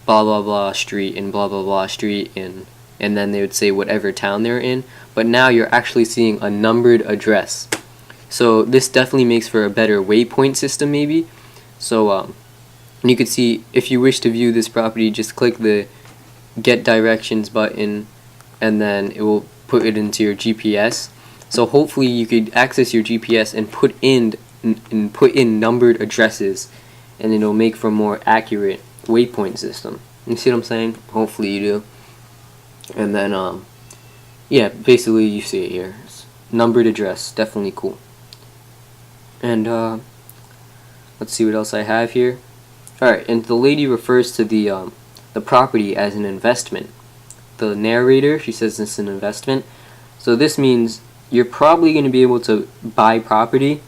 blah blah street and blah blah blah street and then they would say whatever town they're in. But now you're actually seeing a numbered address. So this definitely makes for a better waypoint system maybe. So and you can see, if you wish to view this property, just click the get directions button and then it will put it into your GPS. So hopefully you could access your GPS and put in numbered addresses, and it'll make for a more accurate waypoint system. You see what I'm saying? Hopefully you do. And then yeah, basically you see it here. It's numbered address, definitely cool. And let's see what else I have here. Alright, and the lady refers to the property as an investment. The narrator, she says it's an investment. So this means you're probably going to be able to buy property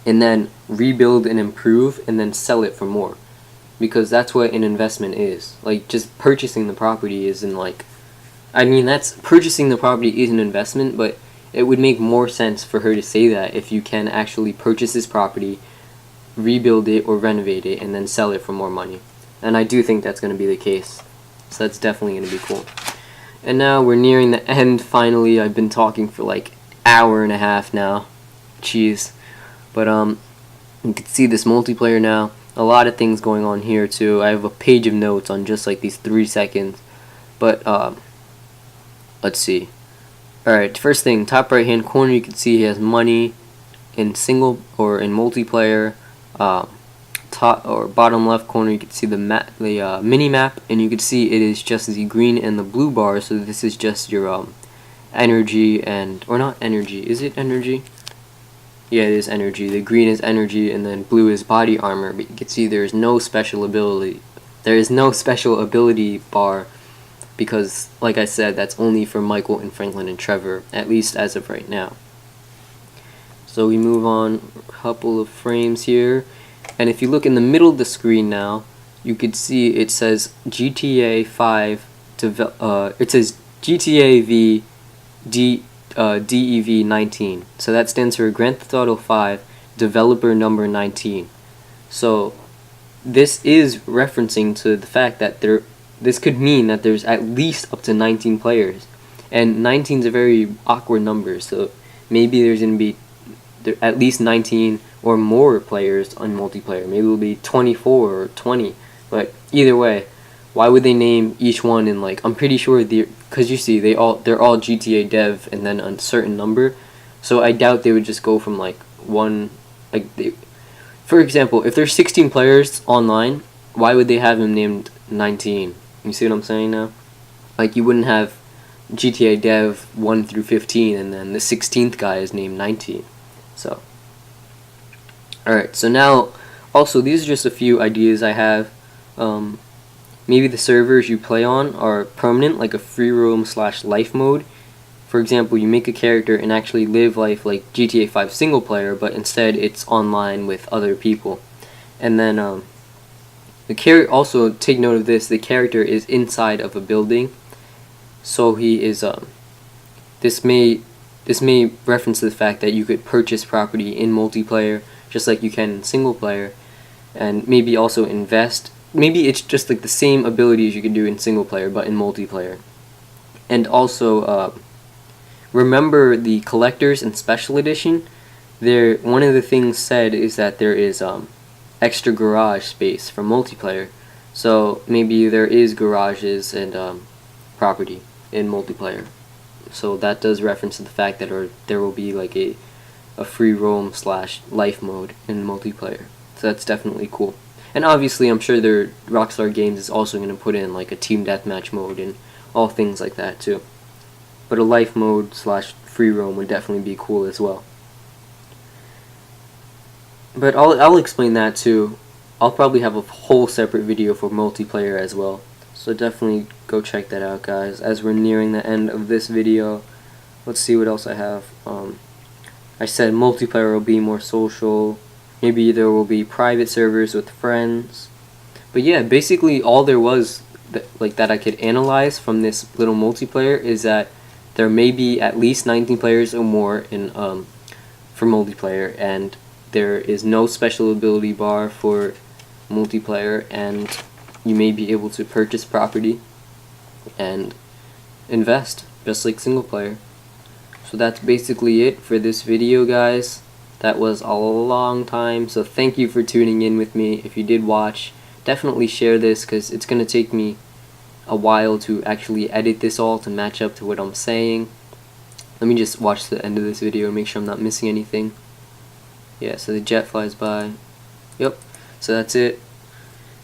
and then rebuild and improve and then sell it for more. Because that's what an investment is. Like, just purchasing the property isn't like... I mean, purchasing the property is an investment, but it would make more sense for her to say that if you can actually purchase this property, rebuild it or renovate it, and then sell it for more money. And I do think that's going to be the case. So that's definitely going to be cool. And now we're nearing the end finally. I've been talking for like hour and a half now. Jeez. But you can see this multiplayer now. A lot of things going on here too. I have a page of notes on just like these 3 seconds. But let's see. Alright, first thing, top right hand corner, you can see he has money in single or in multiplayer. Top or bottom left corner, you can see the mini map, and you can see it is just the green and the blue bars. So this is just your energy and, or not energy, is it energy? Yeah, it is energy. The green is energy and then blue is body armor, but you can see there is no special ability. There is no special ability bar because, like I said, that's only for Michael and Franklin and Trevor, at least as of right now. So we move on a couple of frames here, and if you look in the middle of the screen now, you could see it says GTA 5 it says GTA V DEV 19. So that stands for Grand Theft Auto 5 developer number 19. So this is referencing to the fact that this could mean that there's at least up to 19 players, and 19 is a very awkward number, so maybe there's going to be at least 19 or more players on multiplayer. Maybe it'll be 24 or 20, but either way, why would they name each one in, like, I'm pretty sure because you see they're all GTA Dev and then a certain number, so I doubt they would just go from like one, like for example, if there's 16 players online, why would they have them named 19? You see what I'm saying now? Like, you wouldn't have GTA Dev 1 through 15 and then the 16th guy is named 19. So, alright, so now, also, these are just a few ideas I have. Maybe the servers you play on are permanent, like a free roam / life mode. For example, you make a character and actually live life like GTA 5 single player, but instead it's online with other people. And then, also take note of this, the character is inside of a building, so he is, this may reference the fact that you could purchase property in multiplayer just like you can in single player, and maybe also invest. Maybe it's just like the same abilities you can do in single player but in multiplayer. And also remember the collectors and special edition. One of the things said is that there is extra garage space for multiplayer, so maybe there is garages and property in multiplayer. So that does reference to the fact that there will be like a free roam / life mode in multiplayer. So that's definitely cool. And obviously I'm sure Rockstar Games is also going to put in like a team deathmatch mode and all things like that too. But a life mode / free roam would definitely be cool as well. But I'll explain that too. I'll probably have a whole separate video for multiplayer as well. So definitely go check that out, guys. As we're nearing the end of this video, let's see what else I have. I said multiplayer will be more social. Maybe there will be private servers with friends. But yeah, basically all there was that I could analyze from this little multiplayer is that there may be at least 19 players or more in for multiplayer, and there is no special ability bar for multiplayer, and you may be able to purchase property and invest just like single player. So that's basically it for this video, guys. That was a long time, so thank you for tuning in with me. If you did watch, definitely share this because it's going to take me a while to actually edit this all to match up to what I'm saying. Let me just watch the end of this video and make sure I'm not missing anything. Yeah, so the jet flies by. Yep, so that's it.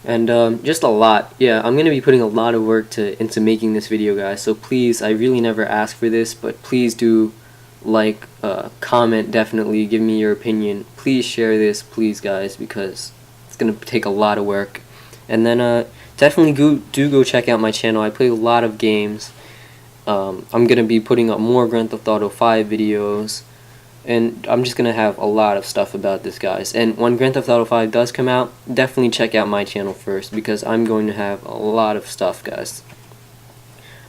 And just a lot. Yeah, I'm going to be putting a lot of work into making this video, guys. So please, I really never ask for this, but please do like, comment, definitely, give me your opinion. Please share this, please, guys, because it's going to take a lot of work. And then definitely go check out my channel. I play a lot of games. I'm going to be putting up more Grand Theft Auto 5 videos. And I'm just going to have a lot of stuff about this, guys. And when Grand Theft Auto 5 does come out, definitely check out my channel first, because I'm going to have a lot of stuff, guys.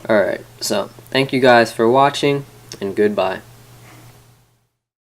Alright, so thank you guys for watching, and goodbye.